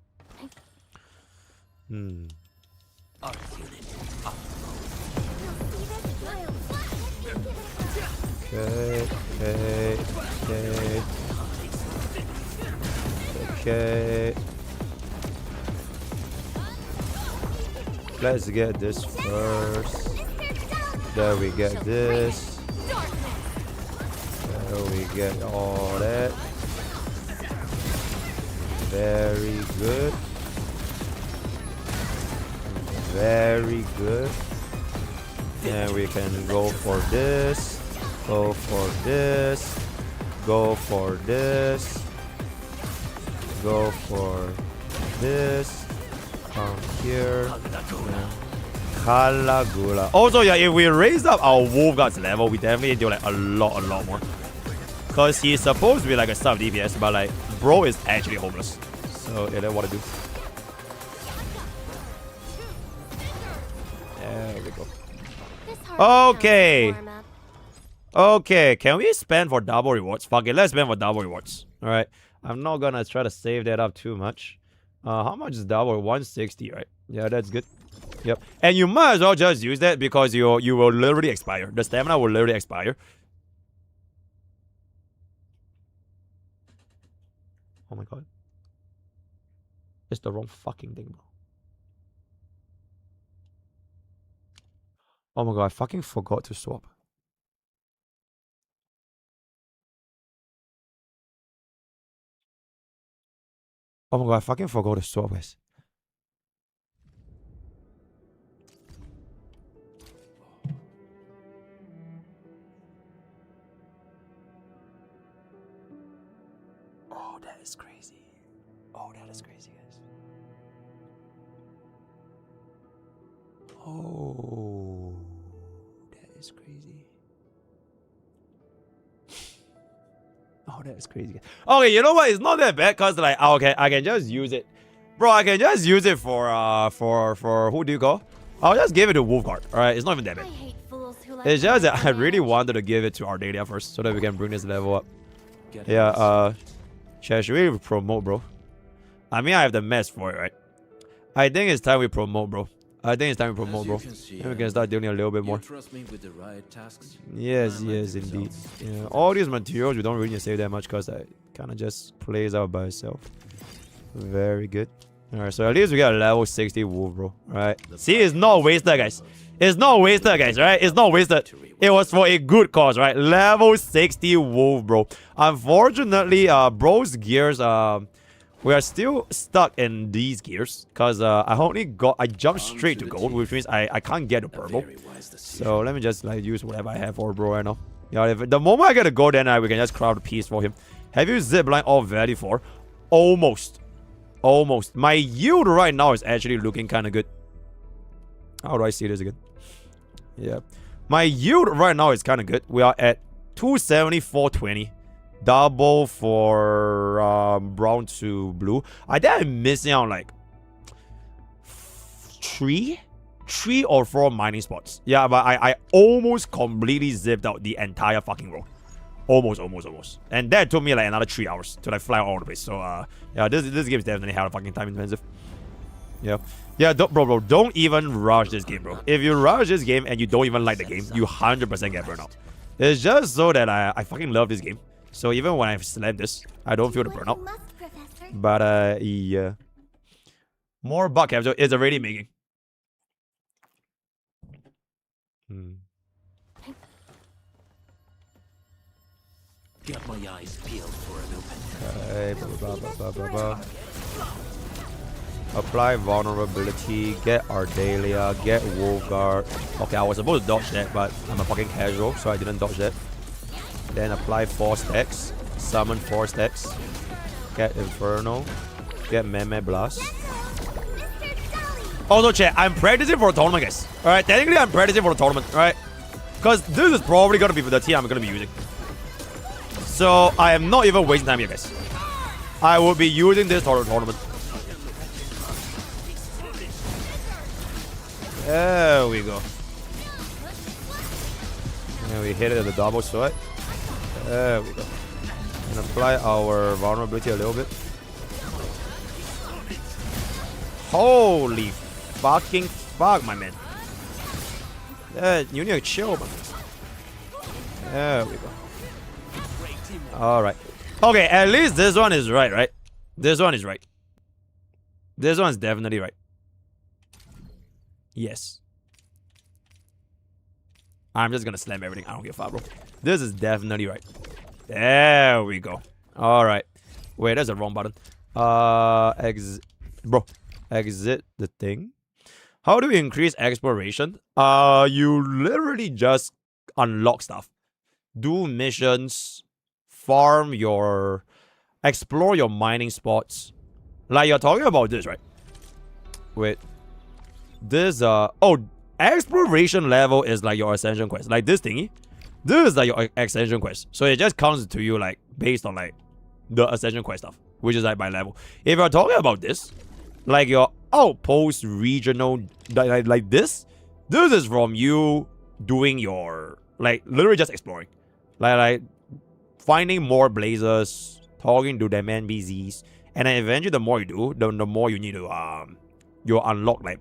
Okay. Let's get this first. There we get this. There we get all that. Very good. Very good. And we can go for this. Go for this. Go for this. Go for this. Come here. Kalagula. Also, yeah, if we raise up our Wolf Guard's level, we definitely do like a lot more. Because he's supposed to be like a sub DPS, but like, bro is actually homeless. So, yeah, that's what I do. There we go. Okay. Okay, can we spend for double rewards? Fuck it, let's spend for double rewards. Alright. I'm not gonna try to save that up too much. How much is double? 160, right? Yeah, that's good. Yep. And you might as well just use that because you will literally expire. The stamina will literally expire. Oh my god. It's the wrong fucking thing, bro. Oh my god, I fucking forgot to swap. Oh my god, I fucking forgot to swap, guys. Oh, that is crazy. Oh, that is crazy, guys. Oh, that is crazy. Oh, that is crazy. Okay, you know what? It's not that bad because like okay, I can just use it, bro. I can just use it for who do you call? I'll just give it to Wolfguard. All right, it's not even that bad. It's just that I really wanted to give it to Ardalia first so that we can bring this level up. Yeah. Should we promote, bro? I mean, I have the mess for it, right? I think it's time we promote, bro. I think it's time we promote, bro. And we can start doing a little bit more. Yes, yes, indeed. Yeah, all these materials we don't really save that much because it kind of just plays out by itself. Very good. Alright, so at least we got a level 60 wolf, bro. Alright. See, it's not wasted, guys. It's not wasted, guys, right? It's not wasted. It was for a good cause, right? Level 60 wolf, bro. Unfortunately, bro's gears, we are still stuck in these gears because I jumped straight to gold, which means I can't get to purple. So let me just like use whatever I have for bro right now. Yeah, if the moment I get a gold, then we can just craft a piece for him. Have you zipline all value for? Almost. Almost. My yield right now is actually looking kind of good. How do I see this again? Yeah. My yield right now is kind of good. We are at 274.20. Double for brown to blue. I think I'm missing out like three or four mining spots. Yeah, but I almost completely zipped out the entire fucking road. Almost. And that took me like another 3 hours to like fly all the way. So yeah, this game is definitely hella fucking time intensive. Yeah. Yeah, bro, don't even rush this game, bro. If you rush this game and you don't even like the game, you 100% get burned out. It's just so that I fucking love this game. So even when I slam this, I don't feel the burnout. But yeah. More buck capture is already making. Hmm. Got my eyes peeled for an open. Okay, blah, blah, blah, blah, blah. Apply vulnerability, get Ardelia, get Wolfguard. Okay, I was supposed to dodge that, but I'm a fucking casual, so I didn't dodge that. Then apply 4 stacks, summon 4 stacks, get Inferno, get Meme Blast. Also, chat, I'm practicing for a tournament, guys. Alright, technically I'm practicing for a tournament, right? Because this is probably gonna be the team I'm gonna be using. So I am not even wasting time here, guys. I will be using this tournament. There we go. And we hit it at the double sword. There we go. And apply our vulnerability a little bit. Holy fucking fuck, my man. You need to chill, man. There we go. Alright. Okay, at least this one is right, right? This one is right. This one's definitely right. Yes. I'm just gonna slam everything. I don't give a fuck, bro. This is definitely right. There we go. Alright. Wait, that's the wrong button. Exit. Bro. Exit the thing. How do we increase exploration? You literally just unlock stuff. Do missions. Farm your... Explore your mining spots. Like, you're talking about this, right? Wait. This, oh, exploration level is like your ascension quest. Like this thingy. This is like your ascension quest. So it just comes to you, like, based on, like, the ascension quest stuff. Which is, like, by level. If you're talking about this, like your outpost regional, like this. This is from you doing your, like, literally just exploring. Like finding more blazers, talking to them NPCs. And then eventually the more you do, the more you need to, you'll unlock, like,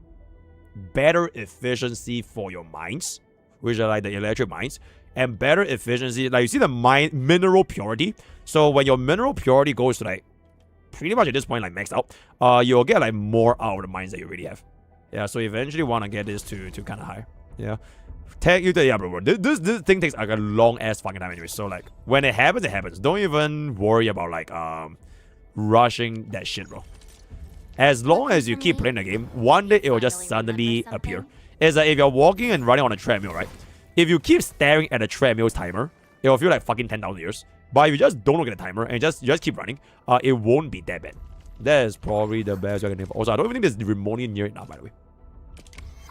better efficiency for your mines, which are like the electric mines, and better efficiency, like you see the mine mineral purity. So when your mineral purity goes to like pretty much at this point like maxed out, you'll get like more out of the mines that you already have. Yeah, so eventually want to get this to kind of high. Yeah, yeah, bro. This thing takes like a long ass fucking time anyway. So like when it happens, it happens. Don't even worry about like rushing that shit, bro. As long as you keep playing the game, one day it will just suddenly appear. It's like if you're walking and running on a treadmill, right? If you keep staring at the treadmill's timer, it will feel like fucking 10,000 years. But if you just don't look at the timer and just keep running, it won't be that bad. That is probably the best I can do. Also, I don't even think there's remotely near enough, by the way.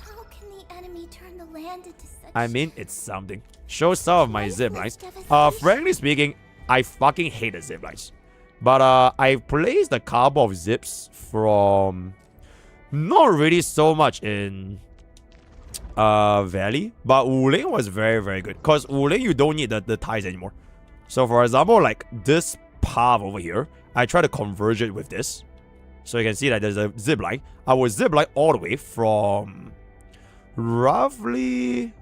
How can the enemy turn the land into such... I mean, it's something. Show some of my zip lines. Frankly speaking, I fucking hate the zip lines. But I placed a couple of zips from not really so much in Valley, but Wuling was very, very good. Because Wuling, you don't need the ties anymore. So for example, like this path over here, I try to converge it with this. So you can see that there's a zip line. I will zip line all the way from roughly,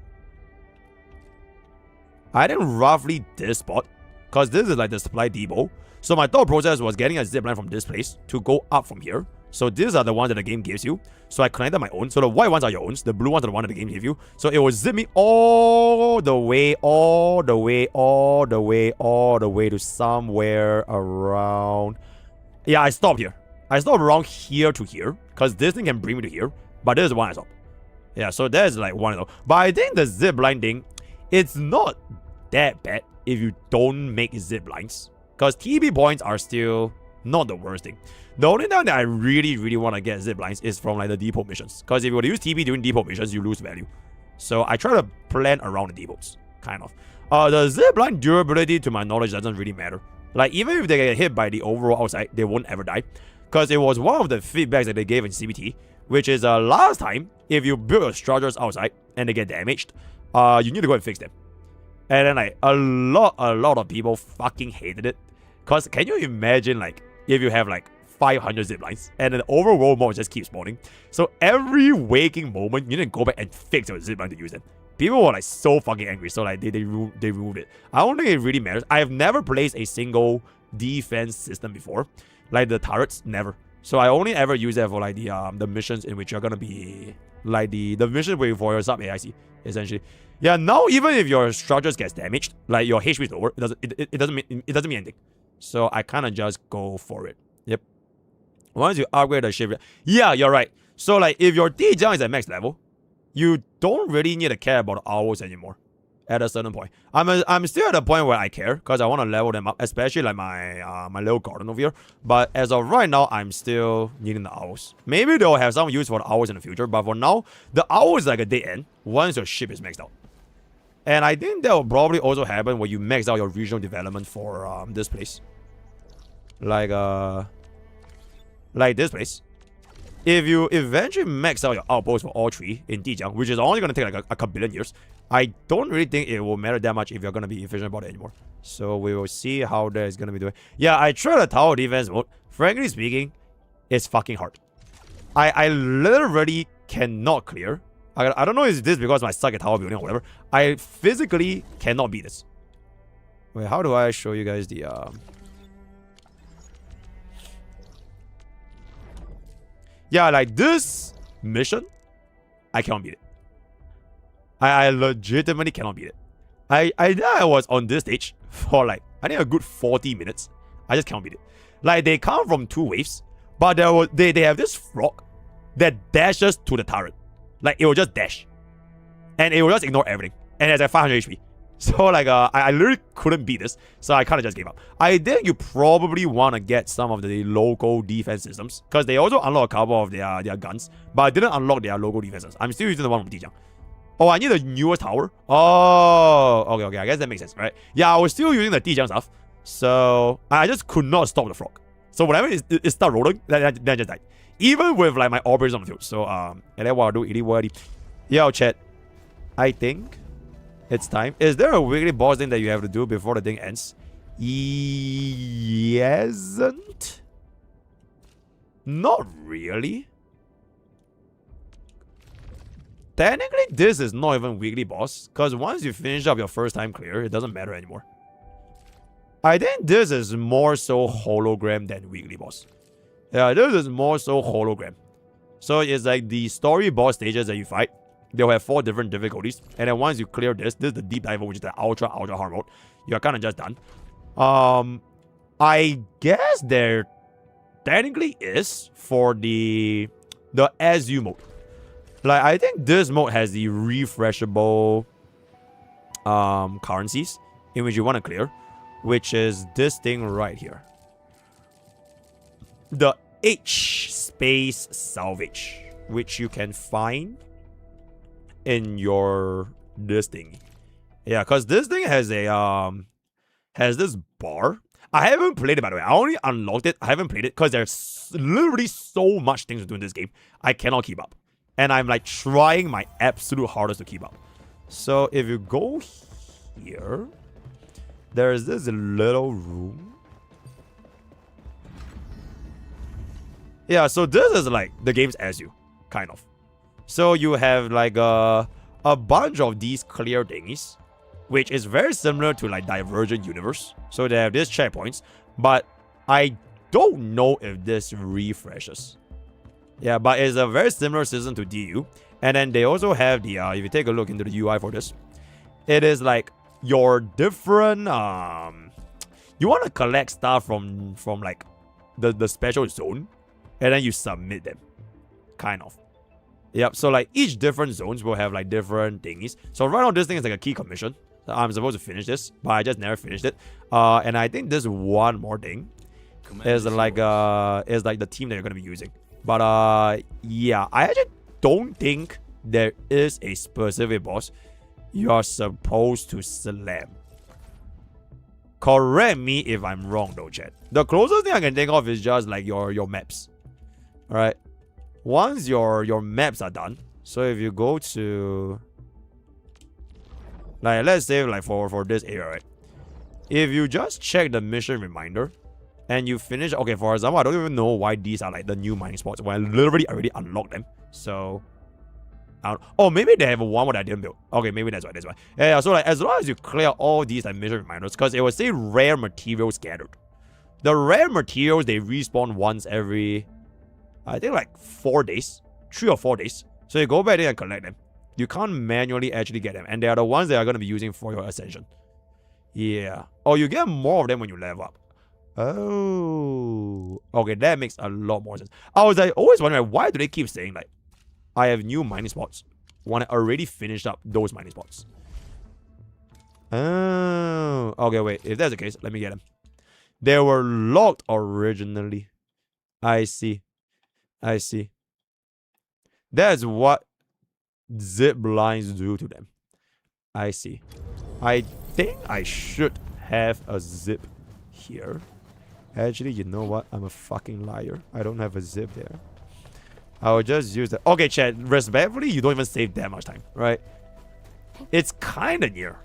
I think roughly this spot. Because this is like the supply depot. So my thought process was getting a zipline from this place to go up from here. So these are the ones that the game gives you. So I connected my own. So the white ones are your own. The blue ones are the ones that the game gives you. So it will zip me all the way to somewhere around. Yeah, I stopped here. I stopped around here to here. Because this thing can bring me to here. But this is the one I stopped. Yeah, so there's like one of those. But I think the zipline thing, it's not that bad if you don't make zip lines. Because TB points are still not the worst thing. The only time that I really want to get zip lines is from like the depot missions. Because if you were to use TB during depot missions, you lose value. So I try to plan around the depots, kind of. The zip line durability, to my knowledge, doesn't really matter. Like even if they get hit by the overall outside, they won't ever die. Because it was one of the feedbacks that they gave in CBT, which is last time, if you build your structures outside and they get damaged, you need to go and fix them. And then like a lot of people fucking hated it. Because can you imagine like if you have like 500 zip lines and then the overworld mode just keeps spawning. So every waking moment you need to go back and fix your zip line to use them. People were like so fucking angry. So like they removed it. I don't think it really matters. I have never placed a single defense system before. Like the turrets, never. So I only ever use that for like the missions in which you're gonna be Like the mission waiting for your sub AIC, essentially. Yeah, now even if your structures gets damaged, like your HP is lower, it doesn't mean anything. So I kind of just go for it. Yep. Once you upgrade the ship, yeah, you're right. So like if your Dijang is at max level, you don't really need to care about the owls anymore. At a certain point, I'm still at a point where I care because I want to level them up, especially like my my little garden over here. But as of right now, I'm still needing the owls. Maybe they'll have some use for the owls in the future, but for now, the owl is like a dead end once your ship is maxed out. And I think that will probably also happen when you max out your regional development for this place, like this place. If you eventually max out your outposts for all three in Dijang, which is only going to take like a couple billion years, I don't really think it will matter that much if you're going to be efficient about it anymore. So we will see how that is going to be doing. Yeah, I tried the tower defense mode. Frankly speaking, it's fucking hard. I literally cannot clear. I don't know if this because I suck at tower building or whatever. I physically cannot beat this. Wait, how do I show you guys the... Yeah, like this mission, I cannot beat it. I legitimately cannot beat it. I was on this stage for like, I think a good 40 minutes. I just cannot beat it. Like, they come from 2 waves, but they have this frog that dashes to the turret. Like, it will just dash. And it will just ignore everything. And it's like 500 HP. So, like, I literally couldn't beat this. So, I kind of just gave up. I think you probably want to get some of the local defense systems. Because they also unlock a couple of their guns. But I didn't unlock their local defense systems. I'm still using the one from Dijang. Oh, I need the newest tower? Oh, okay. I guess that makes sense, right? Yeah, I was still using the Dijang stuff. So, I just could not stop the frog. So, whenever it started rolling, then I just died. Even with, like, my operators on the field. So, and then what I'll do, yo, chat. I think it's time. Is there a weekly boss thing that you have to do before the thing ends? Yesn't? Not really. Technically, this is not even weekly boss. Because once you finish up your first time clear, it doesn't matter anymore. I think this is more so hologram than weekly boss. Yeah, this is more so hologram. So it's like the story boss stages that you fight. They'll have 4 different difficulties. And then once you clear this is the deep dive, which is the ultra hard mode. You're kind of just done. I guess there technically is for the SU mode. Like, I think this mode has the refreshable currencies in which you want to clear, which is this thing right here. The H space salvage, which you can find in your this thing. Yeah, because this thing has a has this bar. I haven't played it, by the way. I only unlocked it. I haven't played it because there's literally so much things to do in this game. I cannot keep up. And I'm like trying my absolute hardest to keep up. So if you go here, there's this little room. Yeah, so this is like the game's SU, kind of. So you have like a bunch of these clear thingies, which is very similar to like Divergent Universe. So they have these checkpoints, but I don't know if this refreshes. Yeah, but it's a very similar system to DU. And then they also have the, if you take a look into the UI for this, it is like your different, you want to collect stuff from like the special zone, and then you submit them, kind of. Yep, so like each different zones will have like different thingies. So right now this thing is like a key commission. I'm supposed to finish this, but I just never finished it. And I think this one more thing is like the team that you're gonna be using. But yeah, I actually don't think there is a specific boss you're supposed to slam. Correct me if I'm wrong though, chat. The closest thing I can think of is just like your maps. Alright. Once your maps are done, so if you go to, like, let's say like for this area, right? If you just check the mission reminder and you finish, okay, for example, I don't even know why these are like the new mining spots when I literally already unlocked them. So oh, maybe they have one that I didn't build. Okay, maybe that's why. Yeah, so like as long as you clear all these like mission reminders, because it will say rare materials gathered. The rare materials, they respawn once every, I think like 4 days, 3 or 4 days. So you go back there and collect them. You can't manually actually get them. And they are the ones that are going to be using for your ascension. Yeah. Or you get more of them when you level up. Oh. Okay, that makes a lot more sense. I was like, always wondering, why do they keep saying, like, I have new mining spots when I already finished up those mining spots? Oh. Okay, wait. If that's the case, let me get them. They were locked originally. I see. I see. That's what zip lines do to them. I see. I think I should have a zip here. Actually, you know what? I'm a fucking liar. I don't have a zip there. I will just use that. Okay, chat. Respectfully, you don't even save that much time, right? It's kind of near.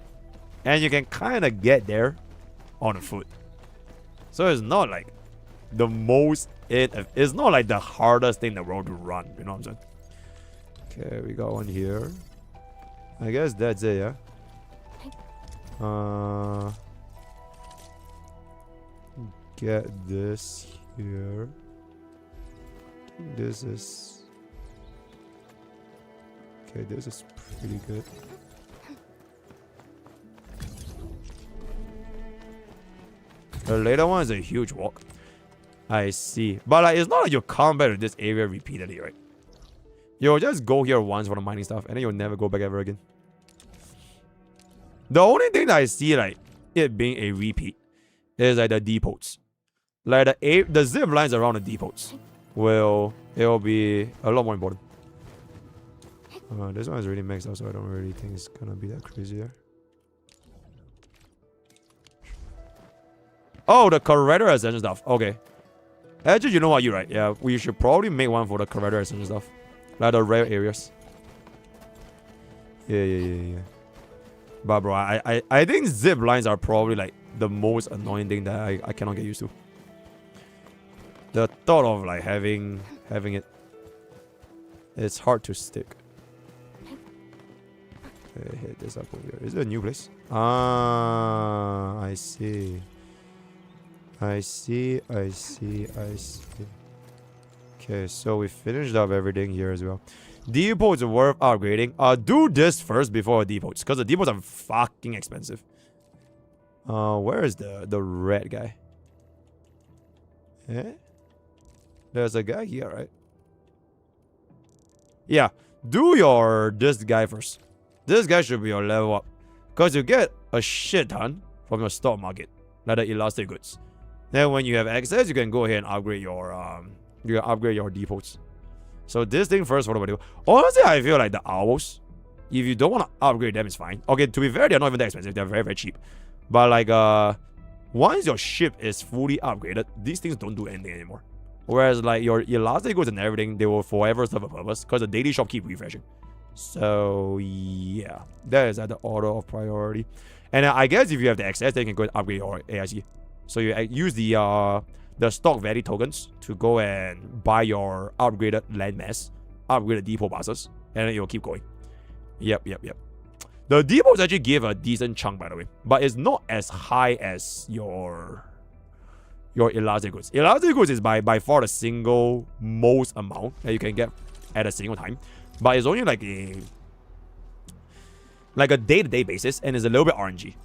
And you can kind of get there on foot. So it's not like the most... It's not like the hardest thing in the world to run. You know what I'm saying? Okay, we got one here. I guess that's it, yeah? Get this here. I think this is... Okay, this is pretty good. The later one is a huge walk. I see. But like, it's not like you come back to this area repeatedly, right? You'll just go here once for the mining stuff, and then you'll never go back ever again. The only thing that I see, like, it being a repeat is like the depots. Like the zip lines around the depots it'll be a lot more important. This one is really maxed out, so I don't really think it's gonna be that crazy here. Oh, the corrector ascension stuff. Okay. Actually, you know what? You're right. Yeah, we should probably make one for the corrector ascension stuff. Like the rare areas. Yeah. But bro, I think zip lines are probably like the most annoying thing that I cannot get used to. The thought of like having it, it's hard to stick. Okay, hit this up over here. Is it a new place? Ah, I see. I see. Okay, so we finished up everything here as well. Depots are worth upgrading. Do this first before depots, because the depots are fucking expensive. Where is the red guy? Eh? There's a guy here, right? Yeah, do this guy first. This guy should be your level up, because you get a shit ton from your stock market, like the elastic goods. Then when you have access, you can go ahead and upgrade your depots. So this thing first for the video. Honestly, I feel like the owls, if you don't want to upgrade them, it's fine. Okay, to be fair, they're not even that expensive. They're very, very cheap. But like, once your ship is fully upgraded, these things don't do anything anymore. Whereas like your elastic goods and everything, they will forever serve a purpose, because the daily shop keep refreshing. So yeah, that is at the order of priority. And I guess if you have the access, then you can go and upgrade your AIC. So you use the stock value tokens to go and buy your upgraded landmass, upgraded depot buses, and then you'll keep going. Yep. The depots actually give a decent chunk, by the way, but it's not as high as your elastic goods. Elastic goods is by far the single most amount that you can get at a single time, but it's only like a day-to-day basis, and it's a little bit RNG.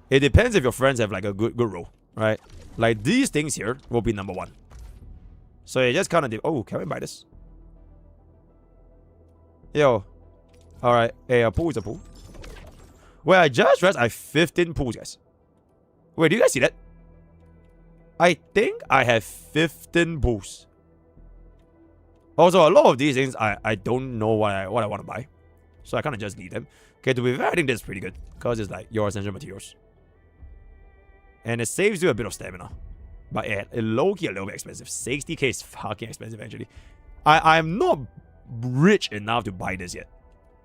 It depends if your friends have like a good roll, right? Like these things here will be number one. So you just kind of oh, can we buy this? Yo. Alright. Hey, a pool is a pool. Wait, I just realized I have 15 pools, guys. Wait, do you guys see that? I think I have 15 pools. Also, a lot of these things, I don't know what I want to buy. So I kind of just leave them. Okay, to be fair, I think this is pretty good, because it's like your essential materials. And it saves you a bit of stamina. But it low-key a little bit expensive. 60k is fucking expensive, actually. I'm not rich enough to buy this yet.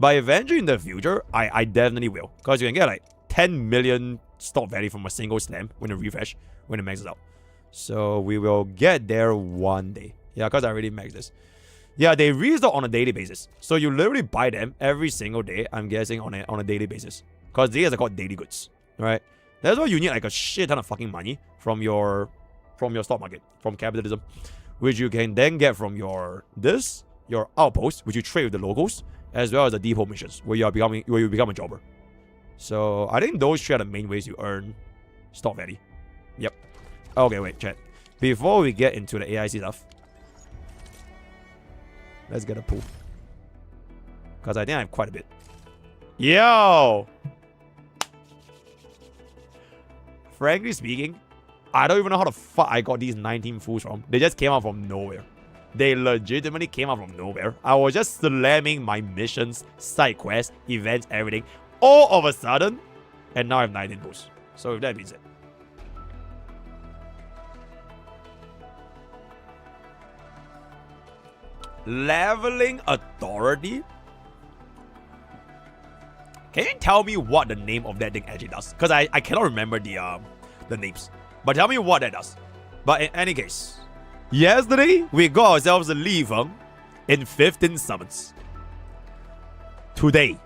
But eventually in the future, I definitely will. Because you can get like 10 million stock value from a single slam when it refresh, when it maxes out. So we will get there one day. Yeah, because I already maxed this. Yeah, they restock on a daily basis. So you literally buy them every single day, I'm guessing, on a daily basis. Because these are called daily goods. Right? That's why you need like a shit ton of fucking money from your stock market, from capitalism, which you can then get from your your outpost, which you trade with the locals, as well as the depot missions, where you become a jobber. So I think those three are the main ways you earn stock value. Yep. Okay, wait, chat. Before we get into the AIC stuff, let's get a pool. Because I think I have quite a bit. Yo! Frankly speaking, I don't even know how the fuck I got these 19 fools from. They just came out from nowhere. They legitimately came out from nowhere. I was just slamming my missions, side quests, events, everything. All of a sudden, and now I have 19 fools. So if that means it. Leveling authority? Can you tell me what the name of that thing actually does? Because I cannot remember the names. But tell me what that does. But in any case, yesterday we got ourselves a Li Feng in 15 summons. Today,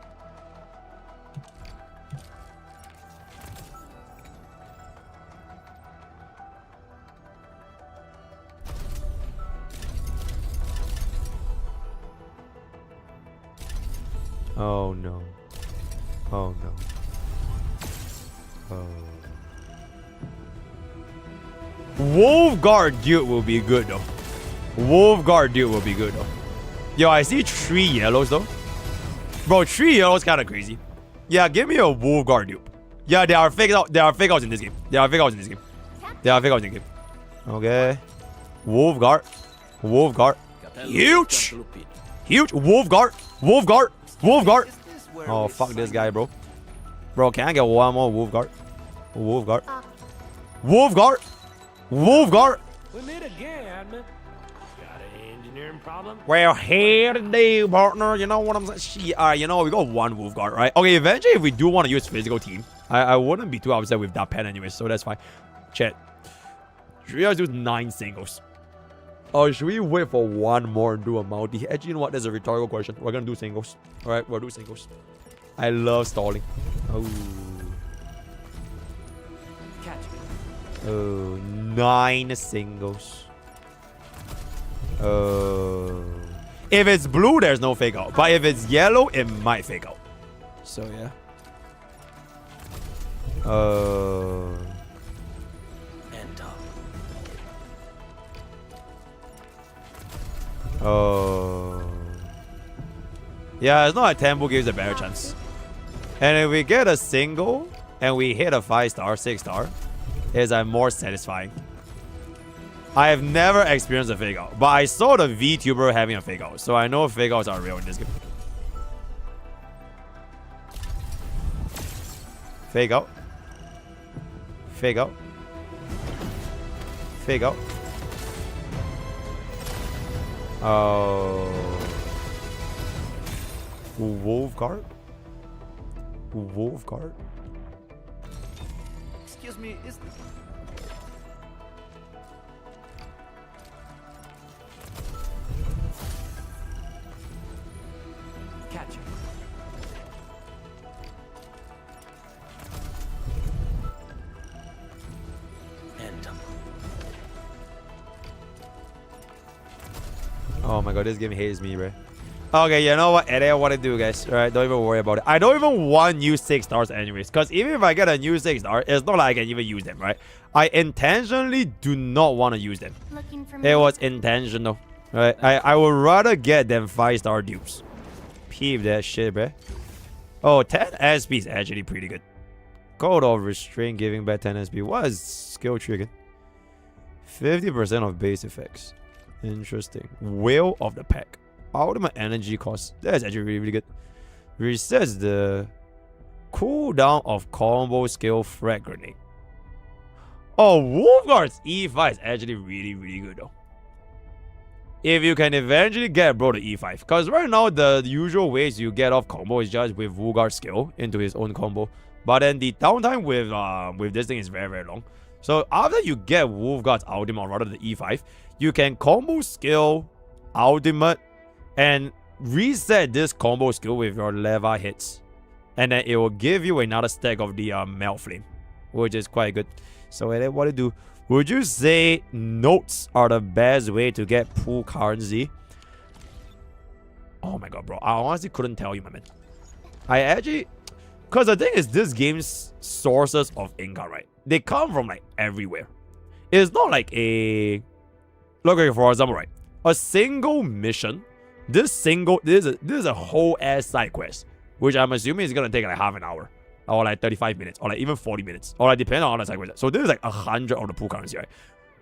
oh no. Oh no. Oh. Wolfguard dude will be good though. Wolfguard dude will be good though. Yo, I see 3 yellows though. Bro, 3 yellows kind of crazy. Yeah, give me a Wolfguard dude. Yeah, there are fake outs in this game. There are fake outs in this game. Okay. Wolfguard. Huge. Wolfguard. Oh, fuck this guy, bro. Bro, can I get one more Wolfguard? Wolfguard. We meet again. Got an engineering problem? Well, here today, partner. You know what I'm saying? Alright, you know what? We got one Wolfguard, right? Okay, eventually, if we do want to use physical team, I wouldn't be too upset with that pen anyway, so that's fine. Chat. Should we do 9 singles? Or should we wait for one more and do a multi? Actually, you know what? That's a rhetorical question. We're gonna do singles. Alright, we'll do singles. I love stalling. Oh. Oh, 9 singles. Oh. If it's blue, there's no fake out. But if it's yellow, it might fake out. So, yeah. Yeah, it's not like Temple gives a better chance. And if we get a single and we hit a 5-star, 6-star, it's more satisfying. I have never experienced a fake out, but I saw the VTuber having a fake out, so I know fake outs are real in this game. Fake out. Fake out. Fake out. Oh. Wolfguard? Wolfguard? Excuse me, is catch him. End him. Oh my god, this game hates me, bro. Okay, you know what? I don't want to do, guys. Alright, don't even worry about it. I don't even want new 6-stars anyways. Because even if I get a new 6-star, it's not like I can even use them, right? I intentionally do not want to use them. Looking for me. It was intentional. Right? I would rather get them 5-star dupes. Peep that shit, bro. Oh, 10 SP is actually pretty good. Code of Restraint giving back 10 SP. What is skill trigger? 50% of base effects. Interesting. Will of the Pack. Ultimate energy cost. That's actually really, really good. Resets the cooldown of combo skill frag grenade. Oh, Wolfguard's E5 is actually really, really good though. If you can eventually get bro the E5. Because right now the usual ways you get off combo is just with Wolfguard's skill into his own combo. But then the downtime with this thing is very, very long. So after you get Wolfguard's ultimate, or rather the E5, you can combo skill, ultimate, and reset this combo skill with your leva hits. And then it will give you another stack of the Melt Flame, which is quite good. So what to do? Would you say notes are the best way to get pool currency? Oh my god, bro. I honestly couldn't tell you, my man. I actually... Because the thing is, this game's sources of income, right? They come from, like, everywhere. It's not like a... Look, okay, for example, right? A single mission. This is a whole ass side quest. Which I'm assuming is going to take, like, half an hour. Or, like, 35 minutes. Or, like, even 40 minutes. Or, like, depending on the side quest. So, this is, like, 100 of the pool currency, right?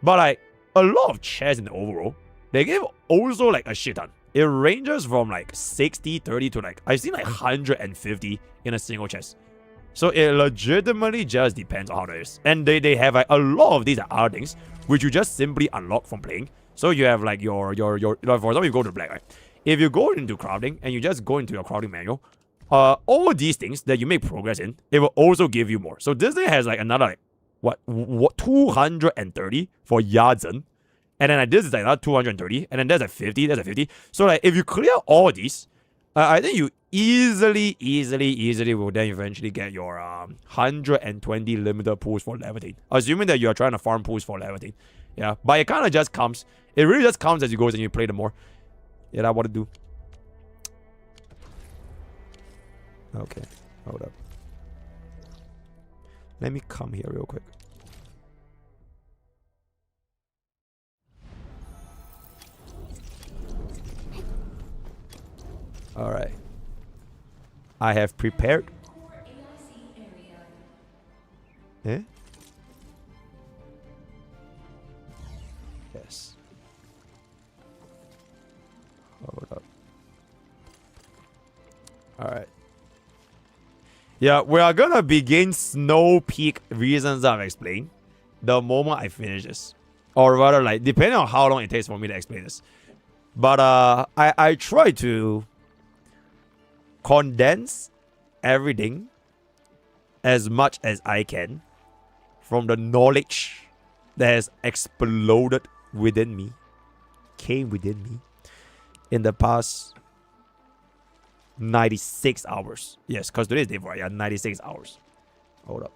But, like, a lot of chests in the overall, they give also, like, a shit ton. It ranges from like 60, 30 to like, I've seen like 150 in a single chest. So it legitimately just depends on how it is. And they have like a lot of these other things, which you just simply unlock from playing. So you have like your like for example, you go to black, right? If you go into crafting and you just go into your crafting manual, all these things that you make progress in, it will also give you more. So this thing has like another like, what 230 for Yadzen. And then like this is like another 230. And then there's a 50. There's a 50. So like if you clear all these, I think you easily will then eventually get your 120 limited pools for levitate. Assuming that you are trying to farm pools for levitate. Yeah. But it kind of just comes. It really just comes as you go and you play them more. Yeah, that's what to do. Okay. Hold up. Let me come here real quick. Alright. I have prepared. Eh? Yes. Hold up. Alright. Yeah, we are gonna begin Snow Peak reasons I've explained the moment I finish this. Or rather, like, depending on how long it takes for me to explain this. But I try to condense everything as much as I can from the knowledge that has exploded within me, came within me in the past 96 hours. Yes, because today is day 4. Yeah, 96 hours. Hold up.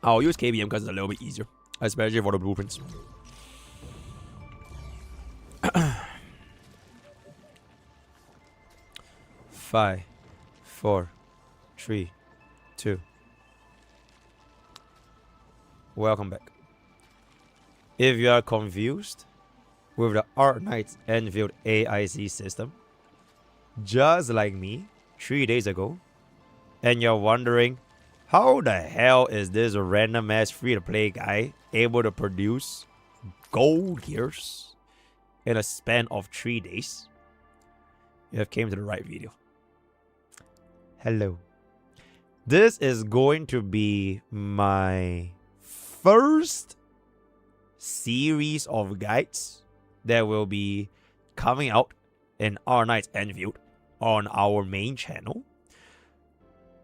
I'll use KBM because it's a little bit easier. Especially for the blueprints. Five, 4, 3, 2. Welcome back. If you are confused with the Arknight's Enfield AIC system, just like me 3 days ago, and you're wondering, how the hell is this random ass free-to-play guy able to produce gold gears in a span of 3 days? You have came to the right video. Hello. This is going to be my first series of guides that will be coming out in Arknight's Enfield on our main channel.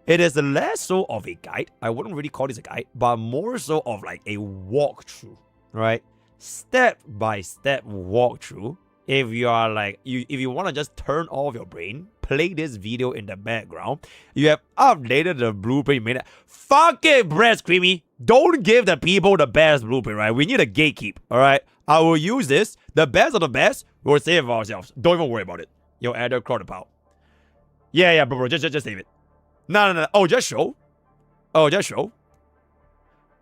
It is less so of a guide. I wouldn't really call this a guide, but more so of like a walkthrough, right? Step-by-step walkthrough. If you are like, if you want to just turn off your brain, play this video in the background. You have updated the blueprint. You made it. Fuck it, Breast Creamy. Don't give the people the best blueprint, right? We need a gatekeep, all right? I will use this. The best of the best, we'll save it for ourselves. Don't even worry about it. Yo, add a crowd about. Yeah, bro, just save it. No. Oh, just show. Oh, just show.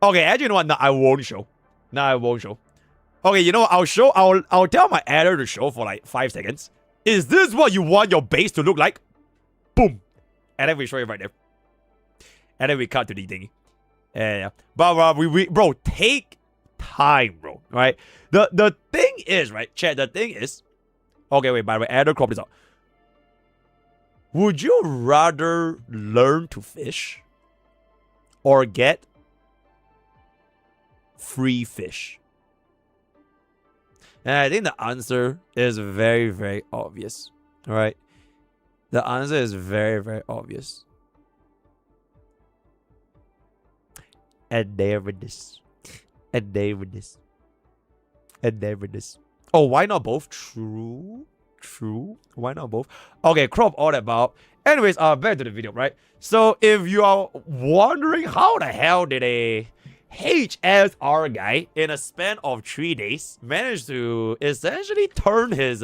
Okay, actually, you know what? No, I won't show. No, I won't show. Okay, you know what? I'll show. I'll tell my editor to show for like 5 seconds. Is this what you want your base to look like? Boom. And then we show it right there. And then we cut to the thingy. Yeah. But bro, take time, bro. Right? The thing is, right? Chat. The thing is. Okay, wait. By the way, editor crop this out. Would you rather learn to fish or get free fish? And I think the answer is very, very obvious. All right? The answer is very, very obvious. And there it is. And there it is. And there it is. Oh, why not both? True. Why not both? Okay, crop all that about. Anyways, back to the video, right? So if you are wondering how the hell did a HSR guy, in a span of 3 days, managed to essentially turn his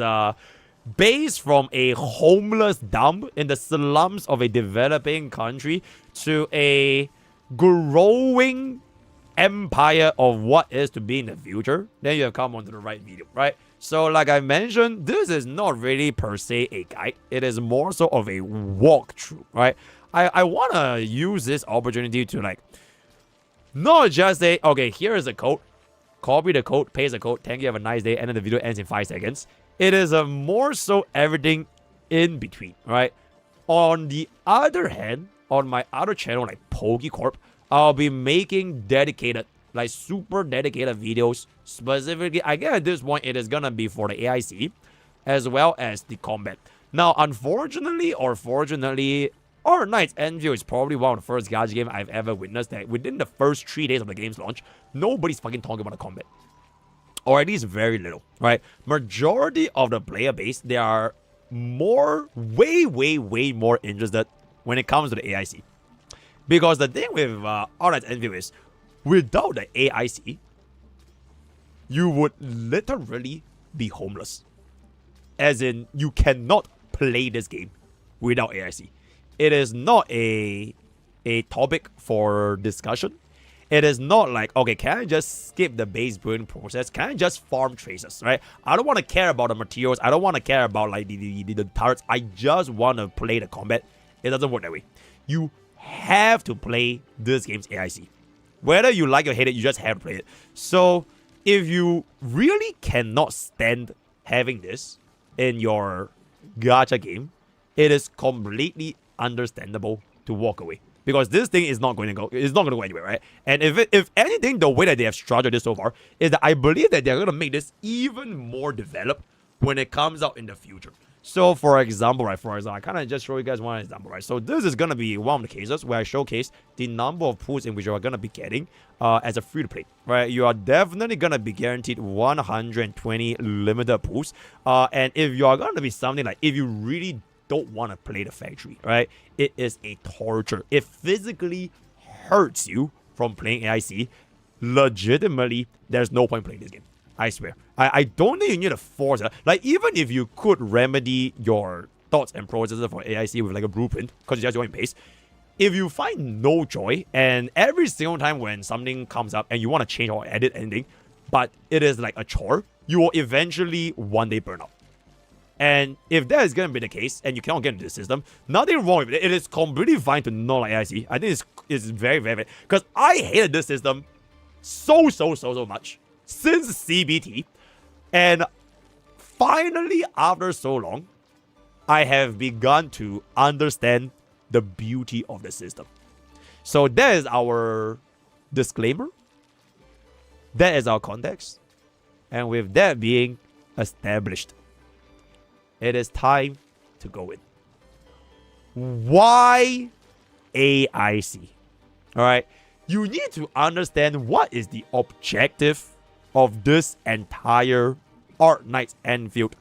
base from a homeless dump in the slums of a developing country to a growing empire of what is to be in the future. Then you have come onto the right video, right? So like I mentioned, this is not really per se a guide. It is more so of a walkthrough, right? I want to use this opportunity to like not just say, okay, here is the code, copy the code, paste the code, thank you, have a nice day, and then the video ends in 5 seconds. It is a more so everything in between, right? On the other hand, on my other channel, like Pokke Corp, I'll be making dedicated, like super dedicated videos. Specifically, I guess at this point, it is gonna be for the AIC, as well as the combat. Now, unfortunately, or fortunately, Our Knight's Envy is probably one of the first gacha game I've ever witnessed that within the first 3 days of the game's launch, nobody's fucking talking about the combat. Or at least very little, right? Majority of the player base, they are way more interested when it comes to the AIC. Because the thing with Our Knight's Envy is, without the AIC, you would literally be homeless. As in, you cannot play this game without AIC. It is not a topic for discussion. It is not like, okay, can I just skip the base building process? Can I just farm traces, right? I don't want to care about the materials. I don't want to care about like the turrets. I just want to play the combat. It doesn't work that way. You have to play this game's AIC. Whether you like or hate it, you just have to play it. So if you really cannot stand having this in your gacha game, it is completely understandable to walk away, because this thing is not going to go. It's not going to go anywhere, right? And if anything, the way that they have structured this so far is that I believe that they're going to make this even more developed when it comes out in the future. So, for example, I kind of just show you guys one example, right? So this is going to be one of the cases where I showcase the number of pools in which you are going to be getting as a free-to-play, right? You are definitely going to be guaranteed 120 limited pools. And if you are going to be something like, if you really don't want to play the factory, right? It is a torture. It physically hurts you from playing AIC. Legitimately, there's no point playing this game. I swear. I don't think you need to force it. Like, even if you could remedy your thoughts and processes for AIC with like a blueprint, because you just join pace, if you find no joy, and every single time when something comes up and you want to change or edit anything, but it is like a chore, you will eventually one day burn out. And if that is going to be the case, and you cannot get into the system, nothing wrong with it. It is completely fine to not like AIC. I think it's very, because I hated this system so much since CBT. And finally, after so long, I have begun to understand the beauty of the system. So that is our disclaimer. That is our context. And with that being established, it is time to go in. Why AIC? Alright, you need to understand what is the objective of this entire Our Knight's Enfield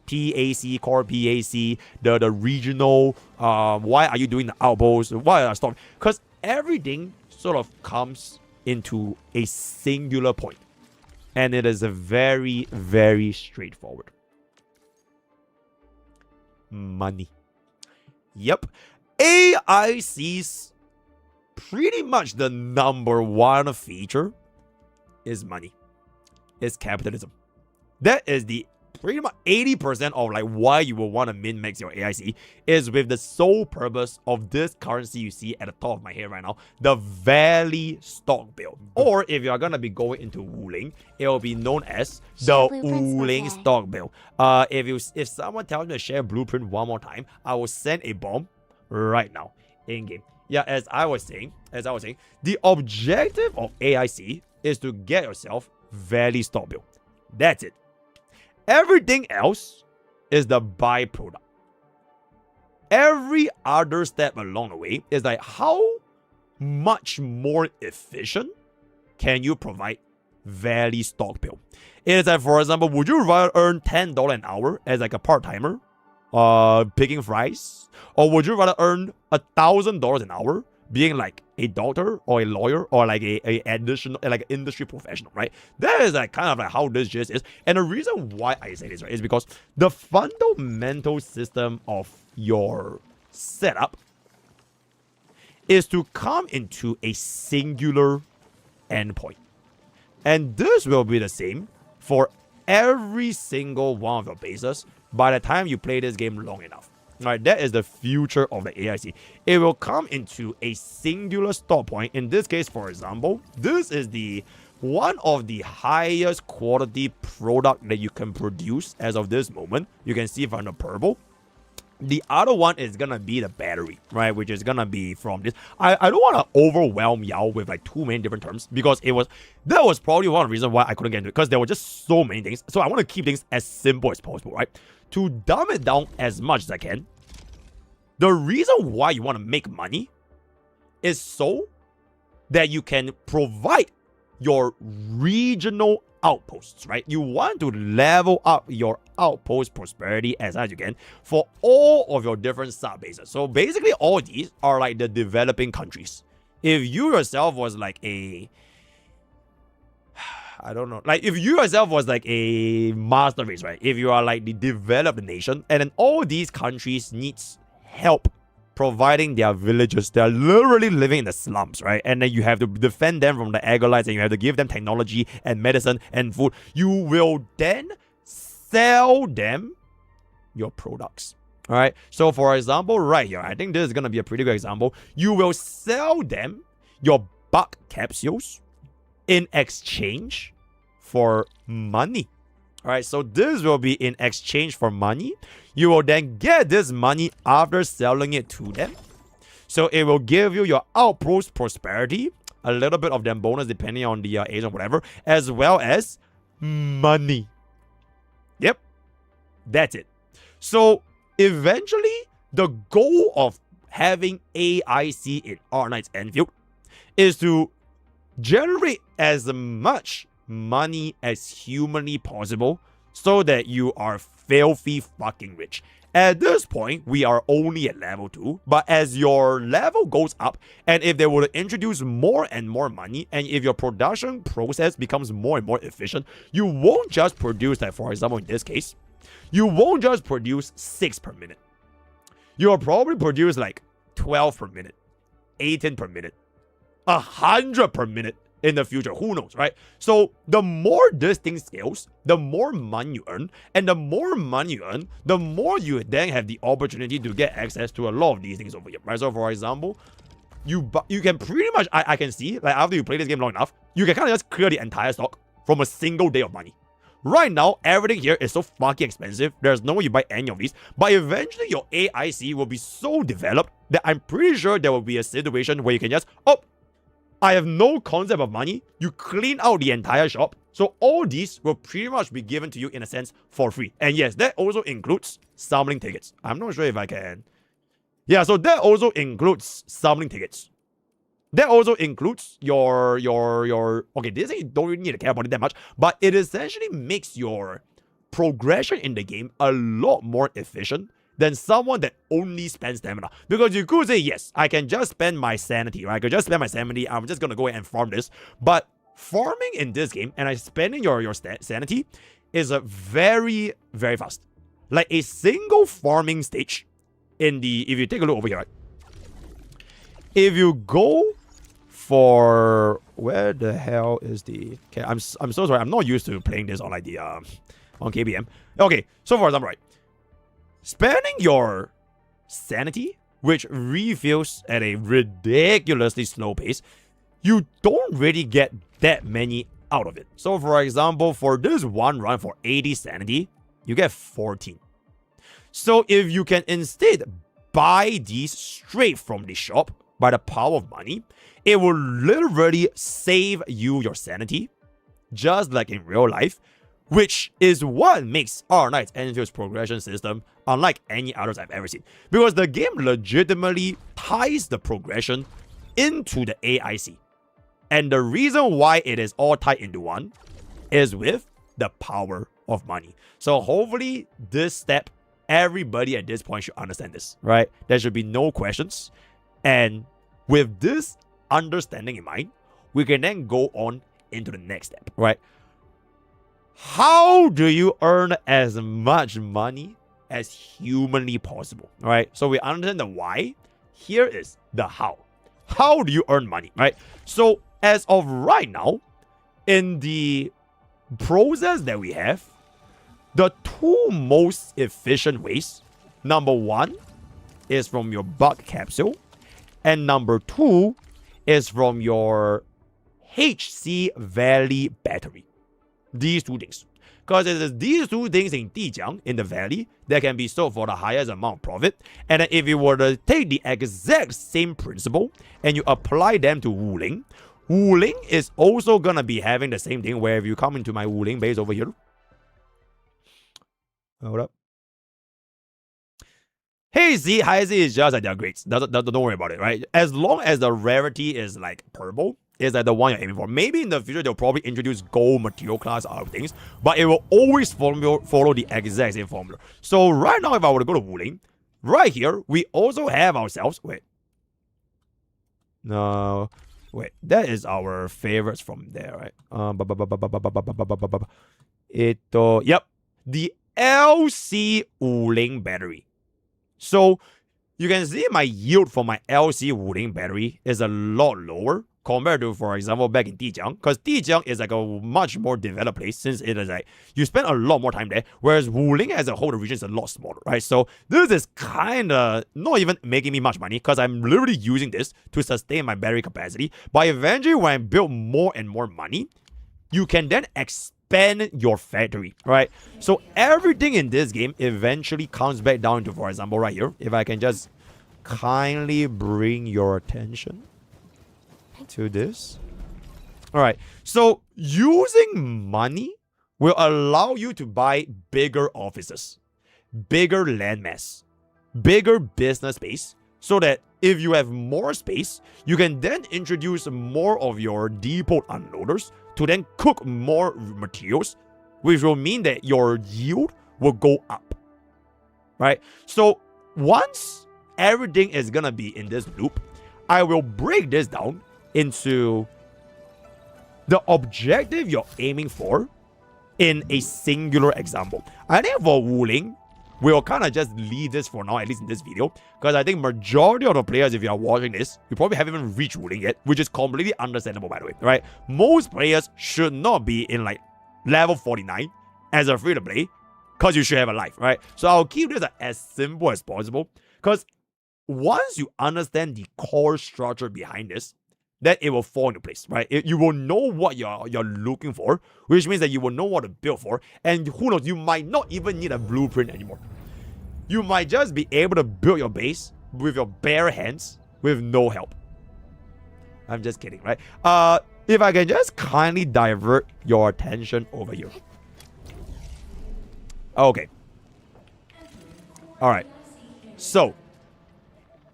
PAC, core PAC, the regional, why are you doing the outposts, why are stuff? Because everything sort of comes into a singular point. And it is a very straightforward. Money. Yep. AIC's pretty much the number one feature is money. It's capitalism. That is the pretty much 80% of like why you will want to min-max your AIC is with the sole purpose of this currency you see at the top of my head right now, the Valley Stock Bill. Or if you are gonna be going into Wuling, it will be known as the Wuling Stock Bill. If someone tells me to share blueprint one more time, I will send a bomb right now in game. Yeah, as I was saying, the objective of AIC is to get yourself Valley Stock Bill. That's it. Everything else is the byproduct. Every other step along the way is like, how much more efficient can you provide Valley Stock Bill? It is like, for example, would you rather earn $10 an hour as like a part-timer picking fries? Or would you rather earn $1,000 an hour being like a doctor or a lawyer or like a additional like an industry professional, right? That is like kind of like how this just is. And the reason why I say this, right, is because the fundamental system of your setup is to come into a singular endpoint. And this will be the same for every single one of your bases by the time you play this game long enough. Right, that is the future of the AIC. It will come into a singular stop point. In this case, for example, this is the one of the highest quality product that you can produce as of this moment. You can see from the purple. The other one is gonna be the battery, right? Which is gonna be from this. I don't want to overwhelm y'all with like too many different terms because that was probably one of the reasons why I couldn't get into it, because there were just so many things. So I want to keep things as simple as possible, right? To dumb it down as much as I can. The reason why you want to make money is so that you can provide your regional outposts, right? You want to level up your outpost prosperity as high as you can for all of your different sub-bases. So basically all these are like the developing countries. If you yourself was like a... I don't know. Like, if you yourself was like a master race, right? If you are like the developed nation, and then all these countries needs help providing their villages. They're literally living in the slums, right? And then you have to defend them from the agolites, and you have to give them technology and medicine and food. You will then sell them your products. All right. So for example, right here, I think this is going to be a pretty good example. You will sell them your bug capsules in exchange for money. All right, so this will be in exchange for money. You will then get this money after selling it to them. So it will give you your outpost prosperity, a little bit of them bonus depending on the age or whatever, as well as money. Yep, that's it. So eventually, the goal of having AIC in Arknight's Enfield is to generate as much money as humanly possible so that you are filthy fucking rich. At this point, we are only at level 2, but as your level goes up, and if they were to introduce more and more money, and if your production process becomes more and more efficient, you won't just produce, like for example in this case, you won't just produce 6 per minute. You'll probably produce like 12 per minute, 18 per minute, 100 per minute in the future. Who knows, right? So the more this thing scales, the more money you earn, and the more money you earn, the more you then have the opportunity to get access to a lot of these things over here, right? So for example, you can pretty much, I can see, like after you play this game long enough, you can kind of just clear the entire stock from a single day of money. Right now, everything here is so fucking expensive. There's no way you buy any of these. But eventually, your AIC will be so developed that I'm pretty sure there will be a situation where you can just, oh, I have no concept of money. You clean out the entire shop. So all these will pretty much be given to you in a sense for free. And yes, that also includes summoning tickets. I'm not sure if I can. Yeah, so that also includes summoning tickets. That also includes your okay, this thing you don't really need to care about it that much, but it essentially makes your progression in the game a lot more efficient than someone that only spends stamina. Because you could say, yes, I can just spend my sanity, right? I could just spend my sanity. I'm just going to go ahead and farm this. But farming in this game and spending your sanity is a very, very fast. Like a single farming stage in the... If you take a look over here, right? If you go for... Where the hell is the... Okay, I'm so sorry. I'm not used to playing this on like the... on KBM. Okay, so for example, right? Spending your sanity, which refills at a ridiculously slow pace, you don't really get that many out of it. So for example, for this one run for 80 sanity, you get 14. So if you can instead buy these straight from the shop by the power of money, it will literally save you your sanity, just like in real life, which is what makes Arknight's Enfield's progression system unlike any others I've ever seen. Because the game legitimately ties the progression into the AIC. And the reason why it is all tied into one is with the power of money. So hopefully this step, everybody at this point should understand this, right? There should be no questions. And with this understanding in mind, we can then go on into the next step, right? How do you earn as much money as humanly possible, right? So we understand the why. Here is the how. How do you earn money, right? So as of right now, in the process that we have, the two most efficient ways, number one is from your bug capsule, and number two is from your HC Valley battery. These two things. Because it is these two things in Dijiang, in the valley, that can be sold for the highest amount of profit. And then if you were to take the exact same principle and you apply them to Wuling, Wuling is also going to be having the same thing where if you come into my Wuling base over here. Hold up. Hey, Z, high Z is just like their grades. Don't worry about it, right? As long as the rarity is like purple, is like the one you're aiming for. Maybe in the future, they'll probably introduce gold material class out of things, but it will always follow the exact same formula. So right now, if I were to go to Wuling, right here, we also have ourselves, no, that is our favorites from there, right? Yep, the LC Wuling battery. So you can see my yield for my LC Wuling battery is a lot lower compared to, for example, back in Dijiang, because Dijiang is like a much more developed place since it is like, you spend a lot more time there, whereas Wuling as a whole, the region is a lot smaller, right? So this is kind of not even making me much money because I'm literally using this to sustain my battery capacity. But eventually, when I build more and more money, you can then expand your factory, right? So everything in this game eventually comes back down to, for example, right here, if I can just kindly bring your attention to this. All right, so using money will allow you to buy bigger offices, bigger landmass, bigger business space, so that if you have more space, you can then introduce more of your depot unloaders to then cook more materials, which will mean that your yield will go up, right? So once everything is gonna be in this loop, I will break this down into the objective you're aiming for in a singular example. I think for Wuling, we'll kind of just leave this for now, at least in this video, because I think majority of the players, if you are watching this, you probably haven't even reached Wuling yet, which is completely understandable, by the way, right? Most players should not be in like level 49 as a free-to-play, because you should have a life, right? So I'll keep this as simple as possible, because once you understand the core structure behind this, then it will fall into place, right? You will know what you're looking for, which means that you will know what to build for, and who knows, you might not even need a blueprint anymore. You might just be able to build your base with your bare hands with no help. I'm just kidding, right? If I can just kindly divert your attention over here. Okay. All right. So,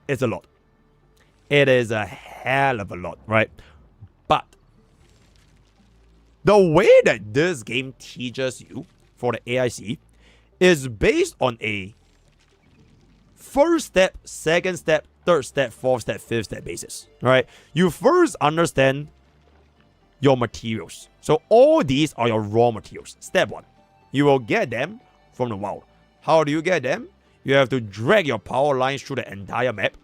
it's a lot. It is a hell of a lot, right? But the way that this game teaches you for the AIC is based on a first step, second step, third step, fourth step, fifth step basis, right? You first understand your materials. So all these are your raw materials. Step one, you will get them from the wild. How do you get them? You have to drag your power lines through the entire map.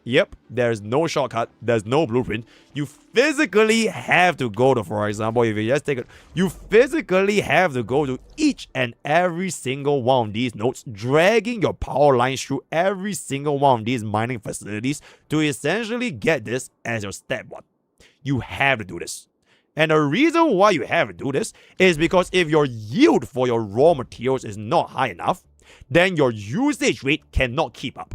Yep, there's no shortcut, there's no blueprint. You physically have to go to, for example, if you just take it, you physically have to go to each and every single one of these nodes, dragging your power lines through every single one of these mining facilities to essentially get this as your step one. You have to do this. And the reason why you have to do this is because if your yield for your raw materials is not high enough, then your usage rate cannot keep up.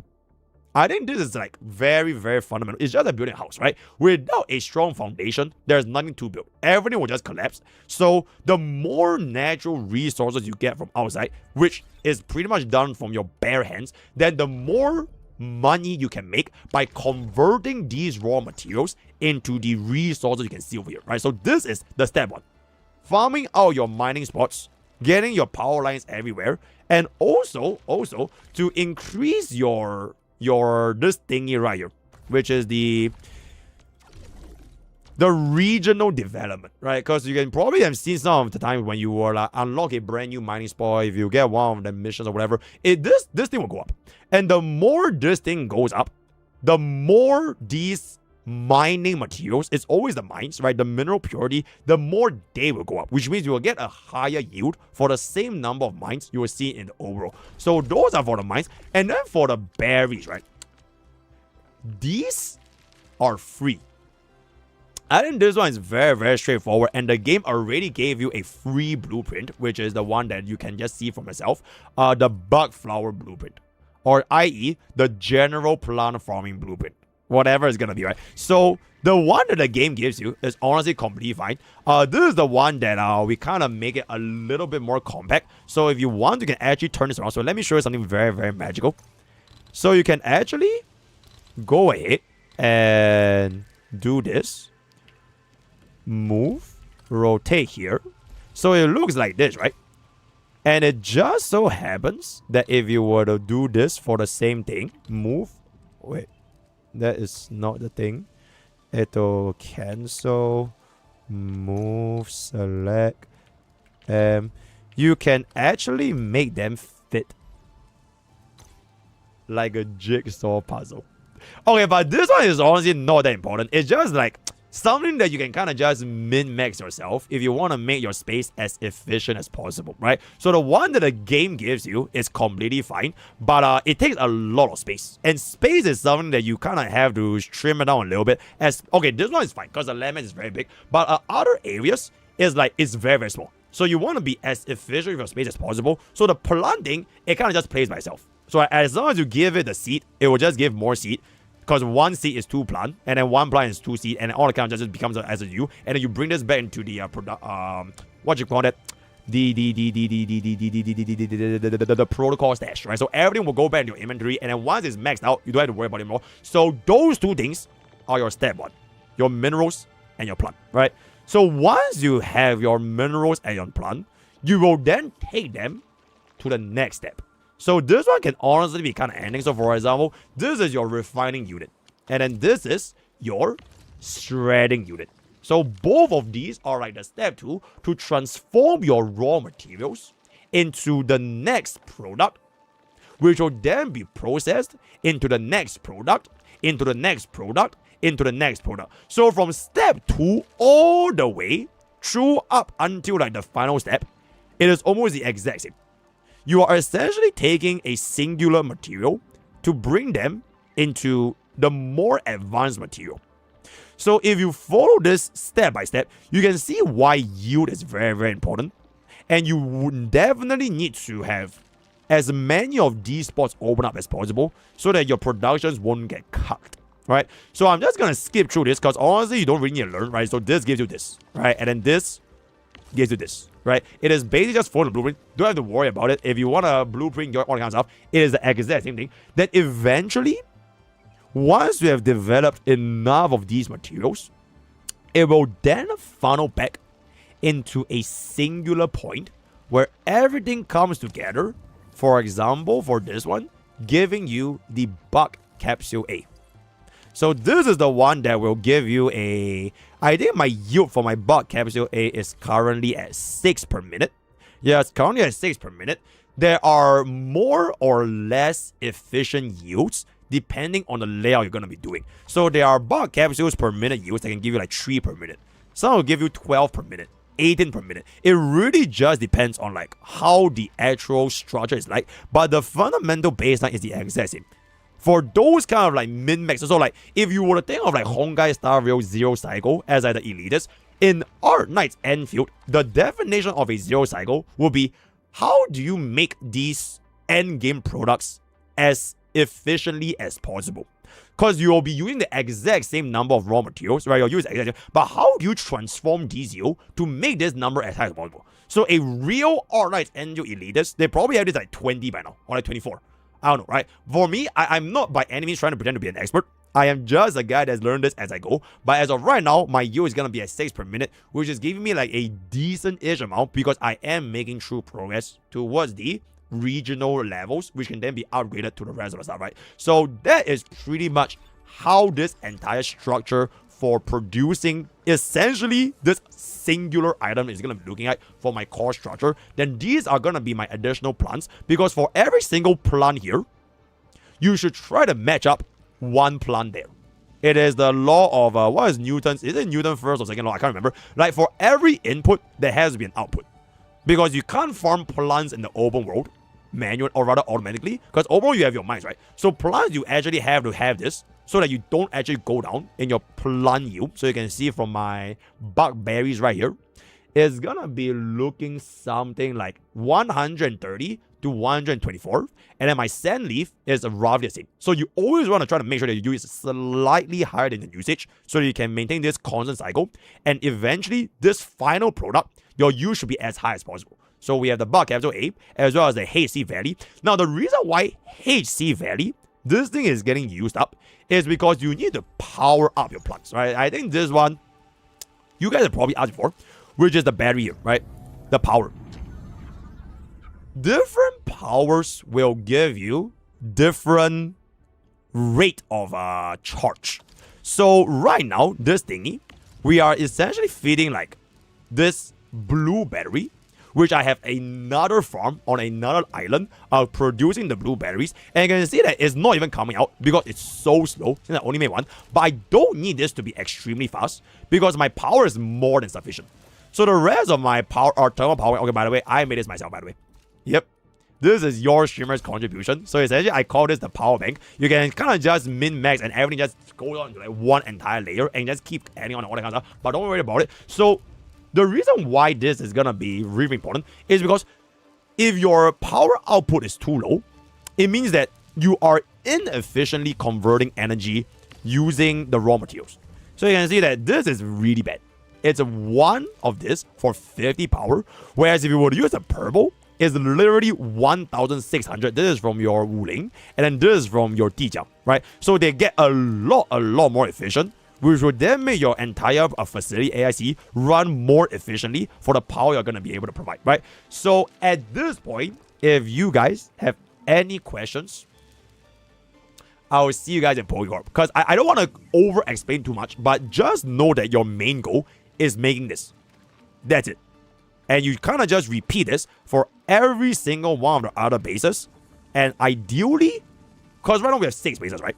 I think this is like very, very fundamental. It's just like building a house, right? Without a strong foundation, there's nothing to build. Everything will just collapse. So the more natural resources you get from outside, which is pretty much done from your bare hands, then the more money you can make by converting these raw materials into the resources you can see over here, right? So this is the step one. Farming out your mining spots, getting your power lines everywhere, and also to increase your this thingy right here. which is the regional development, right? Because you can probably have seen some of the time when you were like unlock a brand new mining spot, if you get one of the missions or whatever, this thing will go up. And the more this thing goes up, the more these mining materials, it's always the mines, right? The mineral purity, the more they will go up, which means you will get a higher yield for the same number of mines you will see in the overall. So those are for the mines. And then for the berries, right? These are free. I think this one is very, very straightforward, and the game already gave you a free blueprint, which is the one that you can just see for myself, the bug flower blueprint, or i.e. the general plant farming blueprint, whatever it's gonna be, right? So the one that the game gives you is honestly completely fine. This is the one that we kind of make it a little bit more compact, so if you want, you can actually turn this around. So let me show you something very, very magical. So you can actually go ahead and do this. Move, rotate here. So it looks like this, right? And it just so happens that if you were to do this for the same thing, move, wait, that is not the thing. It'll cancel, move, select, you can actually make them fit like a jigsaw puzzle. Okay, but this one is honestly not that important. It's just like something that you can kind of just min-max yourself if you want to make your space as efficient as possible, right? So the one that the game gives you is completely fine, but it takes a lot of space. And space is something that you kind of have to trim it down a little bit. Okay, this one is fine because the land is very big, but other areas is like, it's very, very small. So you want to be as efficient with your space as possible. So the planting, it kind of just plays by itself. So as long as you give it the seed, it will just give more seed. Because one seed is 2 plant, and then 1 plant is 2 seed, and all account just becomes as a U, and then you bring this back into the what you call it, the protocol stash, right? So everything will go back in your inventory, and then once it's maxed out, you don't have to worry about it anymore. So those 2 things are your step 1, your minerals and your plant, right? So once you have your minerals and your plant, you will then take them to the next step. So this one can honestly be kind of ending. So for example, this is your refining unit. And then this is your shredding unit. So both of these are like the step 2 to transform your raw materials into the next product, which will then be processed into the next product, into the next product, into the next product. So from step 2 all the way through up until like the final step, it is almost the exact same. You are essentially taking a singular material to bring them into the more advanced material. So if you follow this step by step, you can see why yield is very, very important. And you would definitely need to have as many of these spots open up as possible so that your productions won't get cucked, right? So I'm just going to skip through this because honestly, you don't really need to learn, right? So this gives you this, right? And then this gives you this, right? It is basically just for the blueprint. Don't have to worry about it. If you want to blueprint your all kinds of stuff, it is the exact same thing. Then eventually, once you have developed enough of these materials, it will then funnel back into a singular point where everything comes together. For example, for this one, giving you the bug capsule A. So this is the one that will give you a, I think my yield for my bug capsule A is currently at 6 per minute. Yeah, it's currently at 6 per minute. There are more or less efficient yields depending on the layout you're going to be doing. So there are bug capsules per minute yields that can give you like 3 per minute. Some will give you 12 per minute, 18 per minute. It really just depends on like how the actual structure is like. But the fundamental baseline is the exact same. For those kind of like min-max, so like if you were to think of like Honkai Star Rail Zero Cycle as like the elitist, in Art Knight's Enfield, the definition of a zero cycle will be how do you make these end-game products as efficiently as possible? Because you'll be using the exact same number of raw materials, right? You'll use the exact same, but how do you transform these yield to make this number as high as possible? So a real Art Knight's Enfield elitist, they probably have this like 20 by now, or like 24. I don't know, right? For me, I'm not by any means trying to pretend to be an expert. I am just a guy that's learned this as I go. But as of right now, my yield is going to be at 6 per minute, which is giving me like a decent-ish amount because I am making true progress towards the regional levels, which can then be upgraded to the rest of the stuff, right? So that is pretty much how this entire structure for producing essentially this singular item is going to be looking at for my core structure, then these are going to be my additional plants, because for every single plant here, you should try to match up one plant there. It is the law of, what is Newton's? Is it Newton first or second law? I can't remember. Like, for every input, there has to be an output. Because you can't farm plants in the open world, manual, or rather automatically. Because open world, you have your mines, right? So plants, you actually have to have this, so that you don't actually go down in your plant yield. So you can see from my bug berries right here, it's gonna be looking something like 130 to 124, and then my sand leaf is roughly the same. So you always want to try to make sure that you use slightly higher than the usage, so that you can maintain this constant cycle, and eventually this final product, your use should be as high as possible. So we have the bug capital A as well as the HC value. Now the reason why HC value, this thing is getting used up, is because you need to power up your plants, right? I think this one you guys have probably asked before, which is the battery here, right? The power. Different powers will give you different rate of charge. So right now, this thingy, we are essentially feeding like this blue battery, which I have another farm on another island producing the blue batteries. And you can see that it's not even coming out because it's so slow, since I only made one. But I don't need this to be extremely fast because my power is more than sufficient. So the rest of my power, or thermal power, okay, by the way, I made this myself, by the way. Yep. This is your streamer's contribution. So essentially, I call this the power bank. You can kind of just min-max and everything just goes on to like one entire layer and just keep adding on all that kind of stuff. But don't worry about it. So the reason why this is going to be really important is because if your power output is too low, it means that you are inefficiently converting energy using the raw materials. So you can see that this is really bad. It's one of this for 50 power, whereas if you were to use a purple, it's literally 1,600. This is from your Wuling, and then this is from your Dijiang, right? So they get a lot more efficient, which would then make your entire facility AIC run more efficiently for the power you're going to be able to provide, right? So at this point, if you guys have any questions, I will see you guys in Pokecorp. Because I don't want to over-explain too much, but just know that your main goal is making this. That's it. And you kind of just repeat this for every single one of the other bases. And ideally, because right now we have 6 bases, right?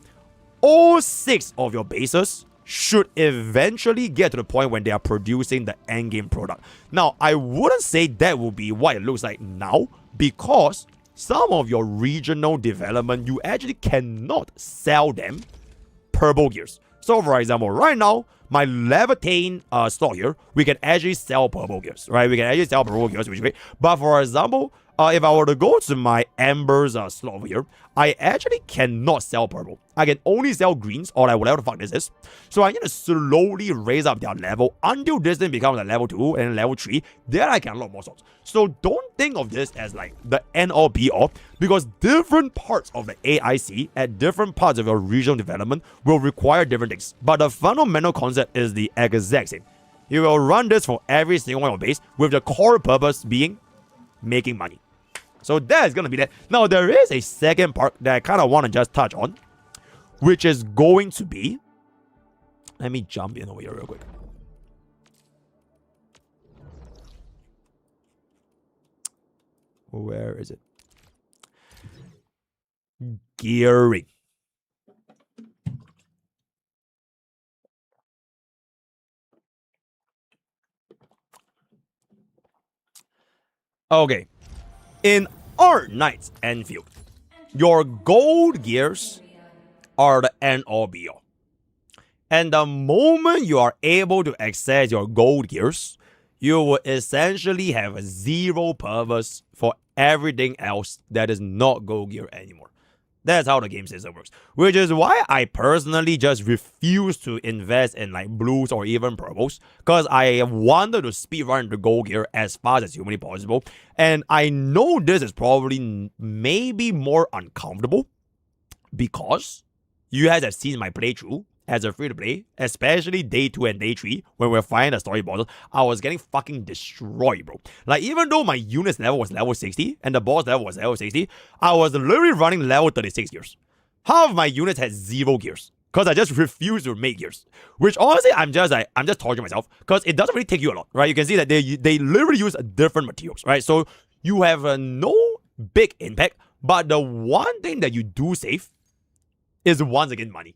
All 6 of your bases should eventually get to the point when they are producing the endgame product. Now, I wouldn't say that will be what it looks like now, because some of your regional development, you actually cannot sell them purple gears. So, for example, right now, my level 10 slot here, we can actually sell purple gears, right? We can actually sell purple gears, which is great. But for example, if I were to go to my embers slot over here, I actually cannot sell purple. I can only sell greens or like whatever the fuck this is. So I need to slowly raise up their level until this thing becomes a level 2 and level 3. Then I can unlock more slots. So don't think of this as like the end all be all, because different parts of the AIC at different parts of your regional development will require different things. But the fundamental concept is the exact same. You will run this for every single one of your base with the core purpose being making money. So that is going to be that. Now, there is a second part that I kind of want to just touch on, which is going to be... Let me jump in over here real quick. Where is it? Gearing. Okay. In our Knight's Enfield, your gold gears are the end all be all. And the moment you are able to access your gold gears, you will essentially have zero purpose for everything else that is not gold gear anymore. That's how the game system works. Which is why I personally just refuse to invest in like blues or even purples, because I wanted to speedrun the gold gear as fast as humanly possible. And I know this is probably maybe more uncomfortable, because you guys have seen my playthrough as a free-to-play, especially day 2 and day 3, when we're fighting the story bosses. I was getting fucking destroyed, bro. Like, even though my unit's level was level 60, and the boss level was level 60, I was literally running level 36 gears. Half of my units had 0 gears. because I just refuse to make gears. Which honestly, I'm just torturing myself because it doesn't really take you a lot, right? You can see that they literally use different materials, right? So you have no big impact, but the one thing that you do save is once again money.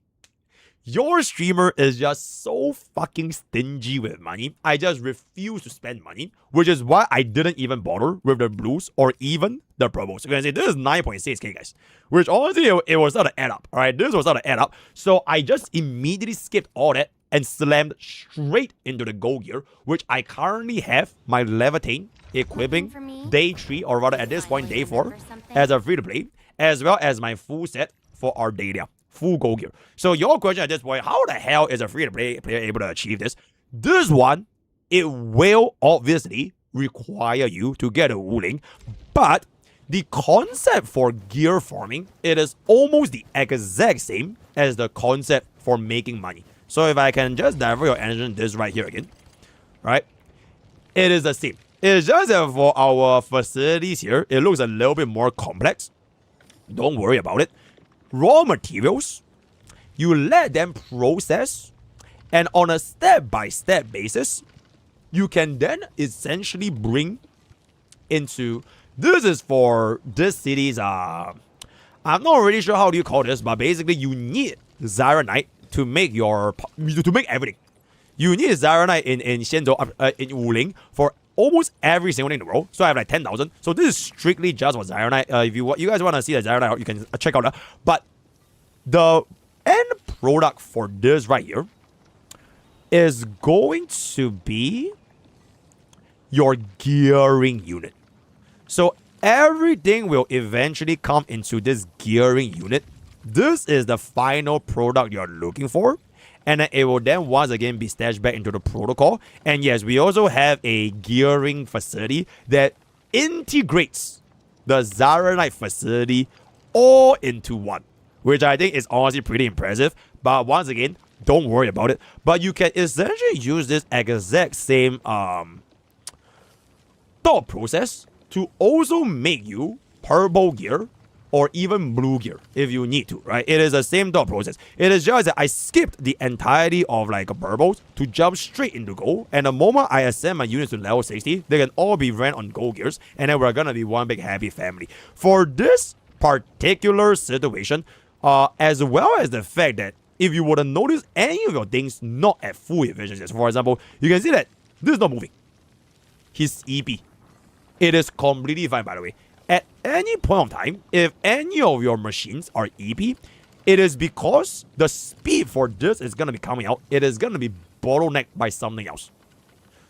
Your streamer is just so fucking stingy with money. I just refuse to spend money, which is why I didn't even bother with the blues or even the purples. You can say this is 9.6k, guys, which honestly it was not to add up. All right, this was not to add up. So I just immediately skipped all that and slammed straight into the gold gear, which I currently have my Levitate equipping day 3, or rather at this point day 4, as a free to play, as well as my full set for Ardalia. Full gold gear. So your question at this point, how the hell is a free-to-play player able to achieve this? This one, it will obviously require you to get a Wuling, but the concept for gear farming, it is almost the exact same as the concept for making money. So if I can just divert your attention to this right here again, right? It is the same. It is just that for our facilities here, it looks a little bit more complex. Don't worry about it. Raw materials, you let them process, and on a step-by-step basis, you can then essentially bring into, this is for this city's, I'm not really sure how do you call this, but basically you need Zyronite to make everything. You need Zyronite in Xianzhou, in Wuling for almost every single thing in the world. So I have like 10,000. So this is strictly just for Zyronite. If you guys want to see the Zyronite, you can check out that. But the end product for this right here is going to be your gearing unit. So everything will eventually come into this gearing unit. This is the final product you're looking for. And then it will then once again be stashed back into the protocol. And yes, we also have a gearing facility that integrates the Zyronite facility all into one, which I think is honestly pretty impressive. But once again, don't worry about it. But you can essentially use this exact same thought process to also make you purple gear or even blue gear if you need to, right? It is the same thought process. It is just that I skipped the entirety of like purples to jump straight into gold. And the moment I ascend my units to level 60, they can all be ran on gold gears. And then we're gonna be one big happy family. For this particular situation, as well as the fact that if you were to notice any of your things not at full efficiency, for example, you can see that this is not moving. His EP. It is completely fine, by the way. At any point of time, if any of your machines are EP, it is because the speed for this is going to be coming out. It is going to be bottlenecked by something else.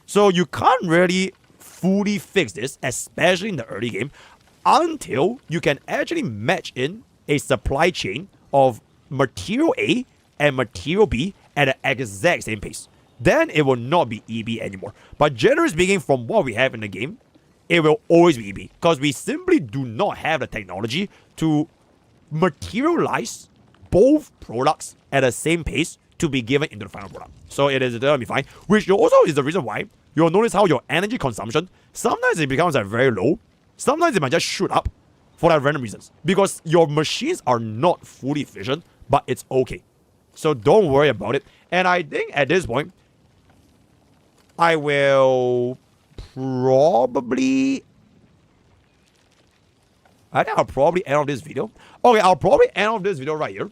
So you can't really fully fix this, especially in the early game, until you can actually match in a supply chain of material A and material B at the exact same pace. Then it will not be EB anymore. But generally speaking, from what we have in the game, it will always be EB, because we simply do not have the technology to materialize both products at the same pace to be given into the final product. So it is going to be fine, which also is the reason why you'll notice how your energy consumption, sometimes it becomes very low, sometimes it might just shoot up for that random reasons, because your machines are not fully efficient, but it's okay. So don't worry about it. And I think at this point, I will probably... I'll probably end off this video. Okay, I'll probably end off this video right here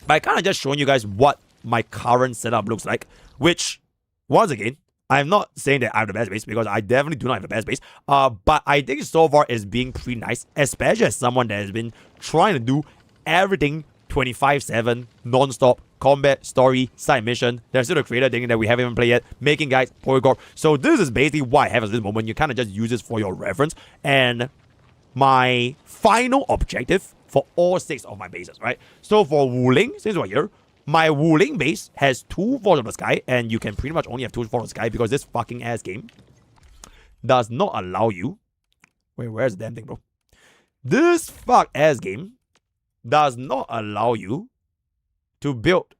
by kind of just showing you guys what my current setup looks like, which, once again, I'm not saying that I have the best base, because I definitely do not have the best base. But I think so far it's being pretty nice, especially as someone that has been trying to do everything 24/7, non-stop, combat, story, side mission. There's still a creator thing that we haven't even played yet, making guys, Polycorp. So this is basically what I have at this moment. You kind of just use this for your reference. And my final objective for all 6 of my bases, right? So for Wuling, since we're here, my Wuling base has 2 Forge of the Sky, and you can pretty much only have 2 Forge of the Sky because this fucking ass game does not allow you... Wait, where's the damn thing, bro? This fuck ass game does not allow you to build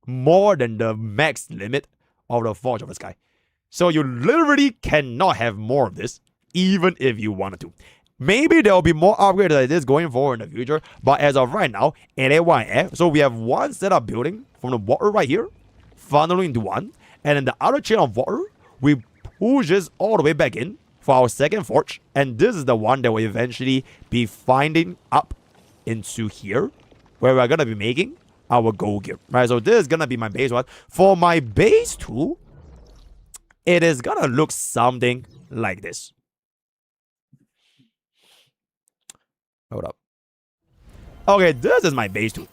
more than the max limit of the Forge of the Sky. So you literally cannot have more of this, even if you wanted to. Maybe there will be more upgrades like this going forward in the future. But as of right now, so we have one setup building from the water right here, funneling into one. And then the other chain of water, we push this all the way back in for our second forge. And this is the one that will eventually be finding up into here, where we're going to be making our gold gear. Right, so this is going to be my base one. For my base two, it is going to look something like this. Hold up. Okay, this is my base 2.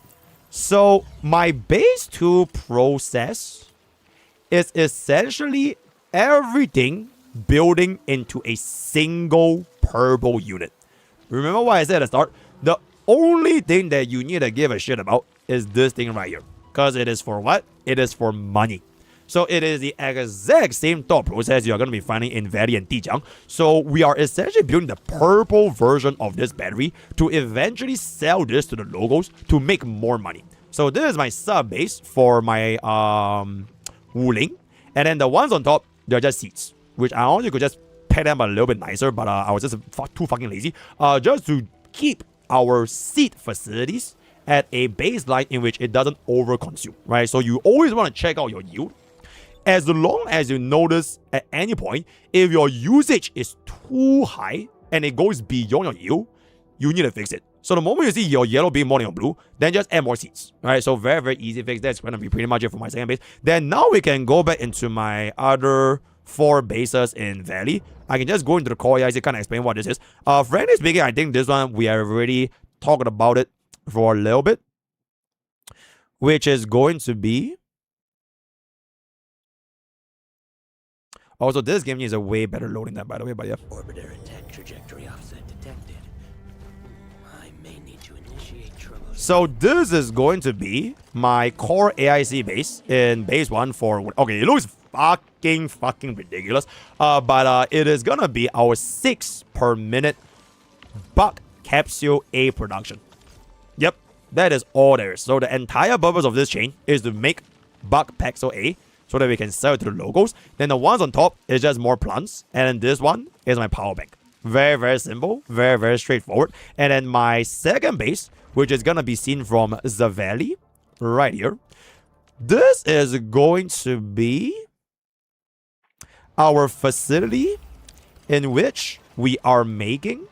So my base 2 process is essentially everything building into a single purple unit. Remember what I said at the start? The only thing that you need to give a shit about is this thing right here. Because it is for what? It is for money. So it is the exact same thought process you're going to be finding in Valley and Dijiang. So we are essentially building the purple version of this battery to eventually sell this to the locals to make more money. So this is my sub base for my Wuling. And then the ones on top, they're just seeds, which I honestly could just paint them a little bit nicer, but I was just too fucking lazy. Just to keep our seed facilities at a baseline in which it doesn't overconsume, right? So you always want to check out your yield. As long as you notice at any point, if your usage is too high and it goes beyond your yield, you need to fix it. So the moment you see your yellow being more than your blue, then just add more seeds. Right? So very, very easy fix. That's going to be pretty much it for my second base. Then now we can go back into my other 4 bases in Valley. I can just go into the core here to kind of explain what this is. Frankly speaking, I think this one, we have already talked about it for a little bit, which is going to be... Also, this game needs a way better loading time, by the way, but yeah. Orbiter attack trajectory offset detected. I may need to initiate trouble. So this is going to be my core AIC base in base 1 for... Okay, it looks fucking ridiculous. But it is gonna be our 6 per minute buck capsule A production. Yep, that is all there is. So the entire purpose of this chain is to make buck pixel A, so that we can sell it to the locals. Then the ones on top is just more plants. And then this one is my power bank. Very, very simple. Very, very straightforward. And then my second base, which is going to be seen from the valley, right here. This is going to be our facility in which we are making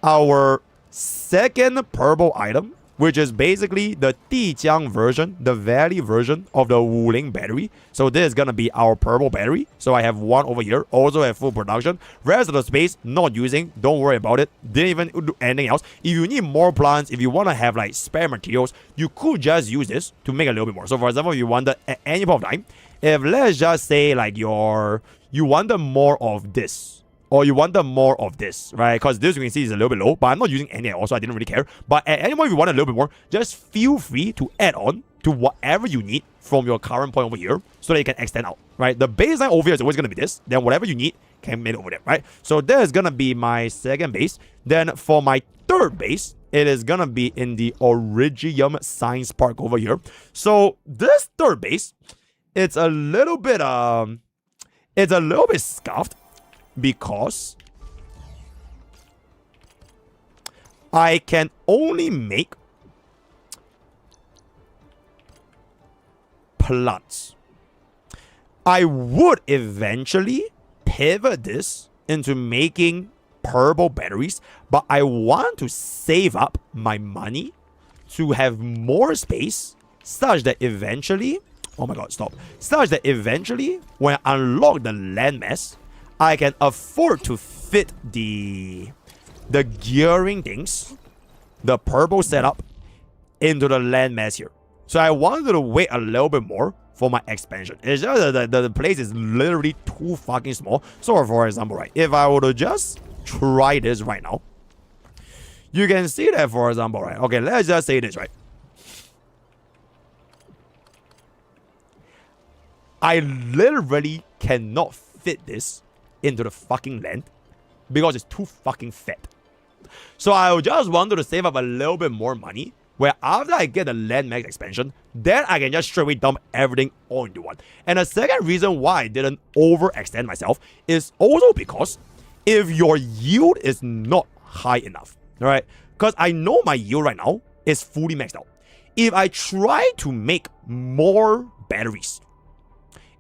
our second purple item, which is basically the Dijiang version, the Valley version of the Wuling battery. So this is going to be our purple battery. So I have one over here, also have full production. Rest of the space, not using, don't worry about it. Didn't even do anything else. If you need more plants, if you want to have like spare materials, you could just use this to make a little bit more. So for example, if you wanted at any point of time, if let's just say like you wanted more of this, or you wanted more of this, right? Because this you can see is a little bit low, but I'm not using any at all, so I didn't really care. But at any point, if you want a little bit more, just feel free to add on to whatever you need from your current point over here so that you can extend out, right? The baseline over here is always going to be this. Then whatever you need can make it over there, right? So that is going to be my second base. Then for my third base, it is going to be in the Origium Science Park over here. So this third base, it's a little bit scuffed, because I can only make plants. I would eventually pivot this into making purple batteries, but I want to save up my money to have more space such that eventually, oh my god, stop, such that eventually when I unlock the landmass, I can afford to fit the gearing things, the purple setup, into the landmass here. So I wanted to wait a little bit more for my expansion. It's just that the place is literally too fucking small. So for example, right, if I were to just try this right now, you can see that, for example, right, okay, let's just say this, right. I literally cannot fit this into the fucking land because it's too fucking fat. So I just wanted to save up a little bit more money, where after I get the land max expansion, then I can just straight away dump everything all into one. And the second reason why I didn't overextend myself is also because if your yield is not high enough, all right? Because I know my yield right now is fully maxed out. If I try to make more batteries,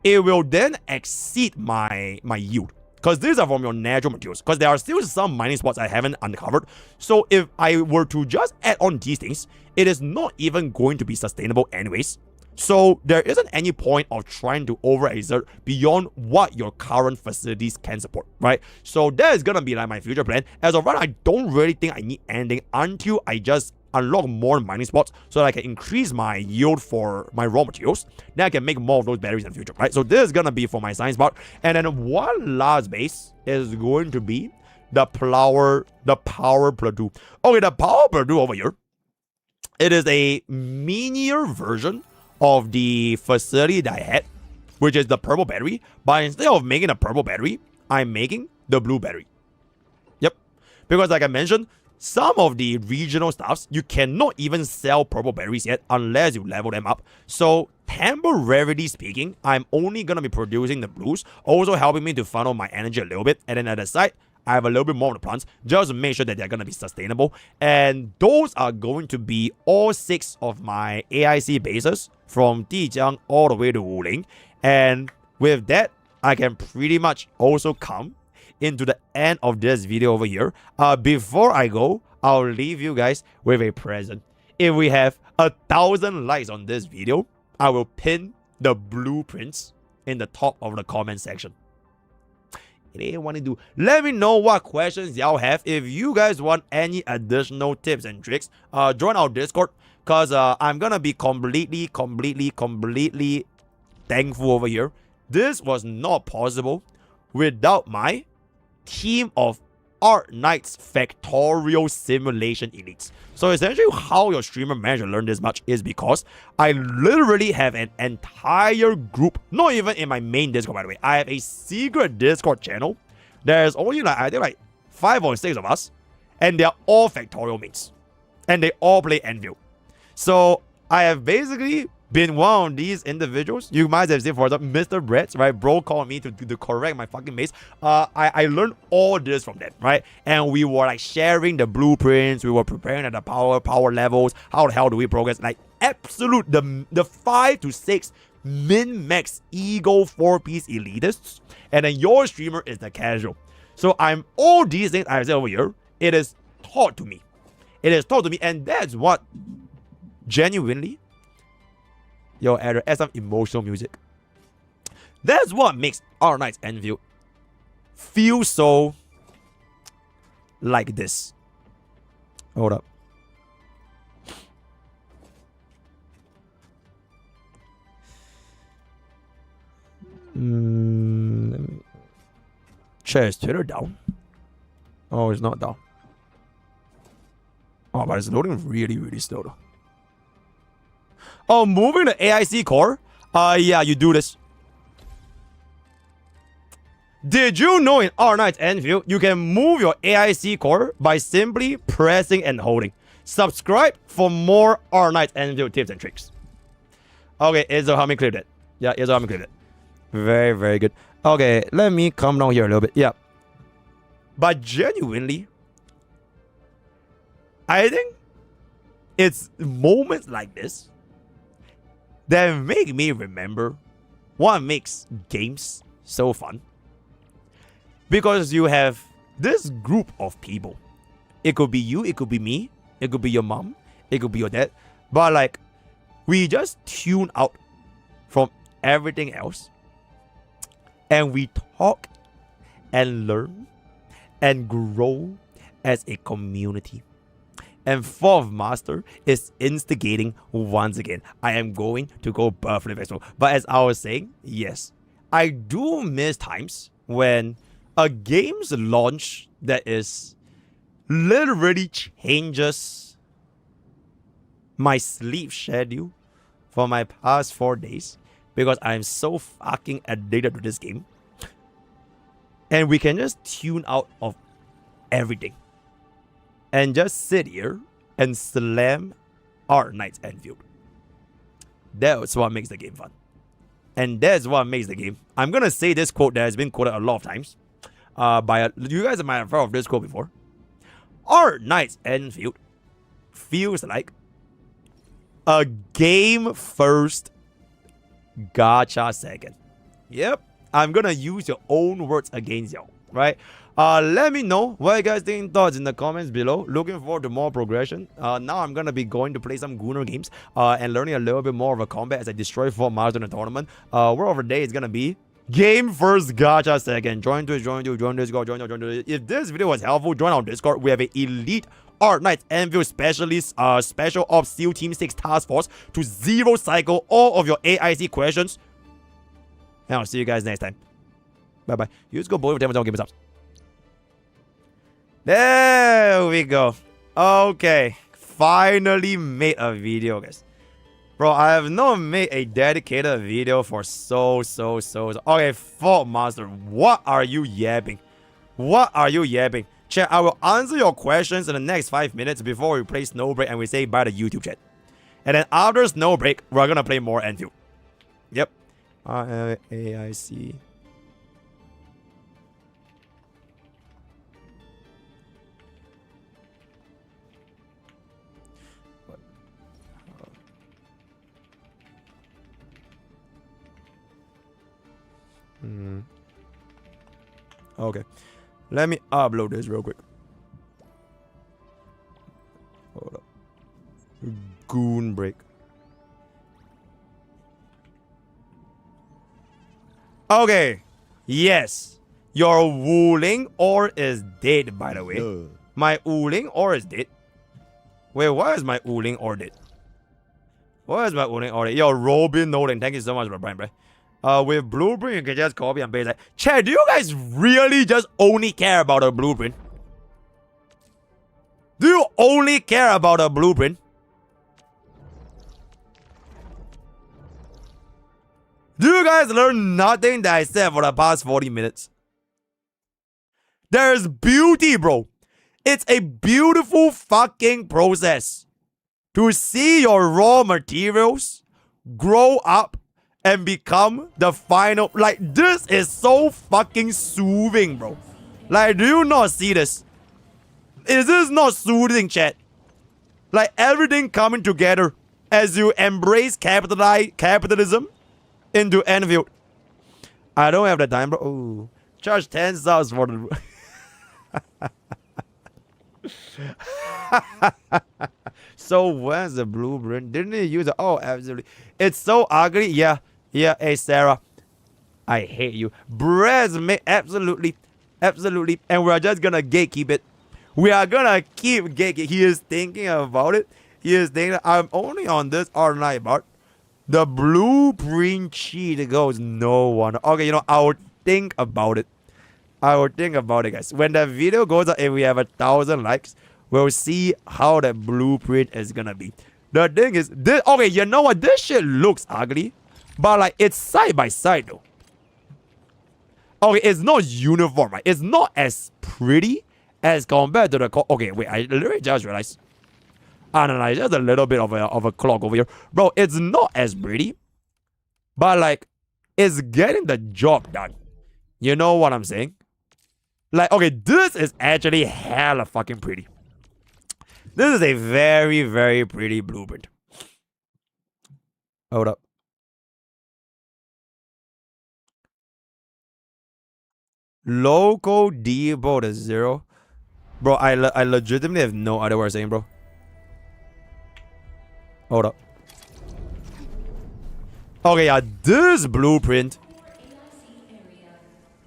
it will then exceed my yield. Because these are from your natural materials. Because there are still some mining spots I haven't uncovered. So if I were to just add on these things, it is not even going to be sustainable anyways. So there isn't any point of trying to overexert beyond what your current facilities can support, right? So that is gonna be like my future plan. As of right now, I don't really think I need anything until I just unlock more mining spots so that I can increase my yield for my raw materials. Then I can make more of those batteries in the future, right? So this is gonna be for my science part. And then one last base is going to be the power plateau. Okay, the power plateau over here, it is a minier version of the facility that I had, which is the purple battery. But instead of making a purple battery, I'm making the blue battery. Yep. Because like I mentioned, some of the regional stuffs, you cannot even sell purple batteries yet unless you level them up. So temporarily speaking, I'm only going to be producing the blues, also helping me to funnel my energy a little bit. And then at the side, I have a little bit more of the plants just to make sure that they're going to be sustainable. And those are going to be all 6 of my AIC bases from Dijiang all the way to Wuling. And with that, I can pretty much also come into the end of this video over here. Before I go, I'll leave you guys with a present. If we have 1,000 likes on this video, I will pin the blueprints in the top of the comment section. Let me know what questions y'all have. If you guys want any additional tips and tricks, join our Discord, because I'm gonna be completely thankful over here. This was not possible without my team of Art Knights Factorial Simulation Elites. So essentially how your streamer managed to learn this much is because I literally have an entire group, not even in my main Discord by the way. I have a secret Discord channel. There's only like, I think like 5 or 6 of us, and they're all Factorial mates. And they all play Anvil. So I have basically been one of these individuals. You might have seen, for example, Mr. Brett, right? Bro called me to correct my fucking maze. I learned all this from them, right? And we were like sharing the blueprints. We were preparing at the power levels. How the hell do we progress? Like absolute, the 5 to 6 min-max ego 4-piece elitists. And then your streamer is the casual. So I'm all these things I said over here. It is taught to me. It is taught to me. And that's what genuinely, yo, add some emotional music. That's what makes Our Knights Anvil feel so like this. Hold up. Let me check his Twitter down. Oh, it's not down. Oh, but it's loading really slow though. Oh, moving the AIC core? Yeah, you do this. Did you know in Our Knights Anvil, you can move your AIC core by simply pressing and holding? Subscribe for more Our Knights Anvil tips and tricks. Okay, Izzo, help me clip it. Yeah, Izzo, help me clip it. Very good. Okay, let me come down here a little bit. Yeah. But genuinely, I think it's moments like this that make me remember what makes games so fun. Because you have this group of people. It could be you, it could be me, it could be your mom, it could be your dad. But like, we just tune out from everything else. And we talk and learn and grow as a community. And Fourth Master is instigating once again. I am going to go birthday festival. But as I was saying, yes, I do miss times when a game's launch that is literally changes my sleep schedule for my past 4 days because I'm so fucking addicted to this game. And we can just tune out of everything and just sit here and slam Our Knights Anvil. That's what makes the game fun. And that's what makes the game. I'm going to say this quote that has been quoted a lot of times. You guys might have heard of this quote before. Our Knight's Enfield feels like a game first, gacha second. Yep, I'm gonna use your own words against y'all, right? Let me know what you guys think thoughts in the comments below. Looking forward to more progression. Now I'm gonna be going to play some Gunner games and learning a little bit more of a combat as I destroy 4 Mars in the tournament. Word of the day is gonna be game first, gacha second. Join Discord, join Discord. If this video was helpful, join our Discord. We have an elite Art Knights Enfield Specialist Special Ops SEAL Team 6 Task Force to zero cycle all of your AIC questions. And I'll see you guys next time. Bye bye. You just go both of them give us up. There we go. Okay. Finally made a video, guys. Bro, I have not made a dedicated video for so. Okay, Fort Master, what are you yapping? What are you yapping? Chat, I will answer your questions in the next 5 minutes before we play Snowbreak and we say bye to YouTube chat. And then after Snowbreak, we're gonna play more Enfield. Yep. AIC. Okay, let me upload this real quick. Hold up. Goon break. Okay, yes, your Wuling ore is dead, by the way. My Wuling ore is dead. Wait, why is my Wuling ore dead? Why is my Wuling ore dead? Yo, Robin Nolan, thank you so much for Brian, bro. With blueprint, you can just copy and paste that. Chat, do you guys really just only care about a blueprint? Do you only care about a blueprint? Do you guys learn nothing that I said for the past 40 minutes? There's beauty, bro. It's a beautiful fucking process to see your raw materials grow up and become the final. Like, this is so fucking soothing, bro. Like, do you not see this? Is this not soothing, chat? Like, everything coming together as you embrace capitalism into Enfield. I don't have the time, bro. Ooh. Charge 10 subs for the... So where's the blueprint? Didn't you use it? Oh, absolutely. It's so ugly. Yeah. Yeah, hey Sarah, I hate you. Breads, absolutely, absolutely. And we're just gonna gatekeep it. We are gonna keep gatekeep. He is thinking about it. He is thinking. I'm only on this all night, but the blueprint cheat goes no one. Okay, you know, I would think about it. I would think about it, guys. When the video goes up and we have 1,000 likes, we'll see how the blueprint is gonna be. The thing is, this. Okay, you know what? This shit looks ugly. But like, it's side by side though. Okay, it's not uniform, right? It's not as pretty as compared to the... Okay, wait, I literally just realized. Analyze just a little bit of a clock over here. Bro, it's not as pretty. But like, it's getting the job done. You know what I'm saying? Like, okay, this is actually hella fucking pretty. This is a very, very pretty blueprint. Hold up. Local depot to 0. Bro, I legitimately have no idea what I'm saying, bro. Hold up. Okay, yeah, this blueprint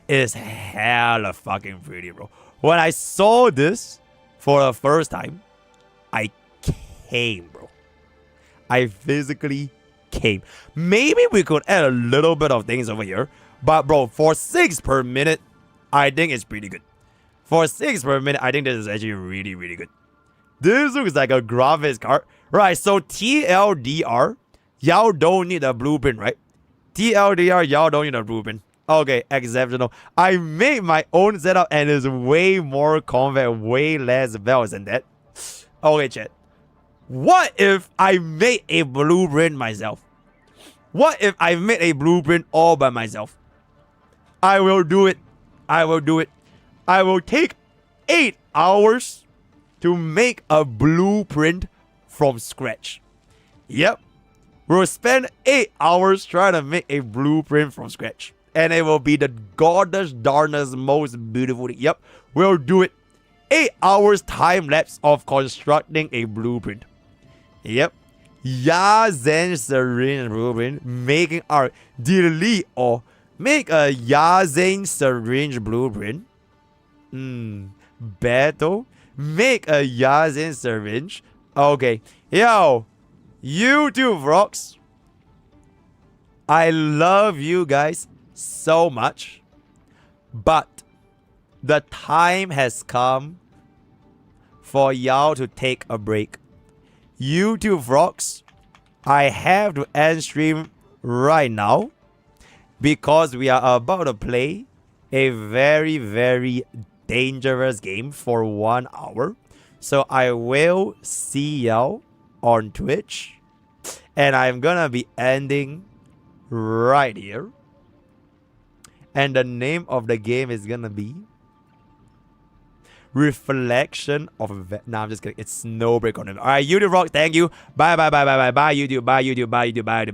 is hella fucking pretty, bro. When I saw this for the first time, I came, bro. I physically came. Maybe we could add a little bit of things over here. But, bro, for 6 per minute, I think it's pretty good. For 6 per minute, I think this is actually really, really good. This looks like a graphics card. Right, so TLDR, y'all don't need a blueprint, right? TLDR, y'all don't need a blueprint. Okay, exceptional. I made my own setup and it's way more combat, way less bells than that. Okay, chat. What if I made a blueprint myself? What if I made a blueprint all by myself? I will do it. I will do it. I will take 8 hours to make a blueprint from scratch. Yep. We'll spend 8 hours trying to make a blueprint from scratch. And it will be the goddess darnest most beautiful thing. Yep. We'll do it. 8 hours time lapse of constructing a blueprint. Yep. Yazen syringe blueprint. Making our delete or make a Yazen syringe blueprint. Battle. Make a Yazen syringe. Okay. Yo. YouTube rocks. I love you guys so much. But the time has come for y'all to take a break. YouTube rocks. I have to end stream right now because we are about to play a very, very dangerous game for 1 hour. So I will see y'all on Twitch. And I'm gonna be ending right here. And the name of the game is gonna be Reflection of... Nah, I'm just kidding. It's Snowbreak on it. Alright, YouTube rock. Thank you. Bye, bye, bye, bye, bye, bye, YouTube. Bye, YouTube. Bye, YouTube. Bye, YouTube.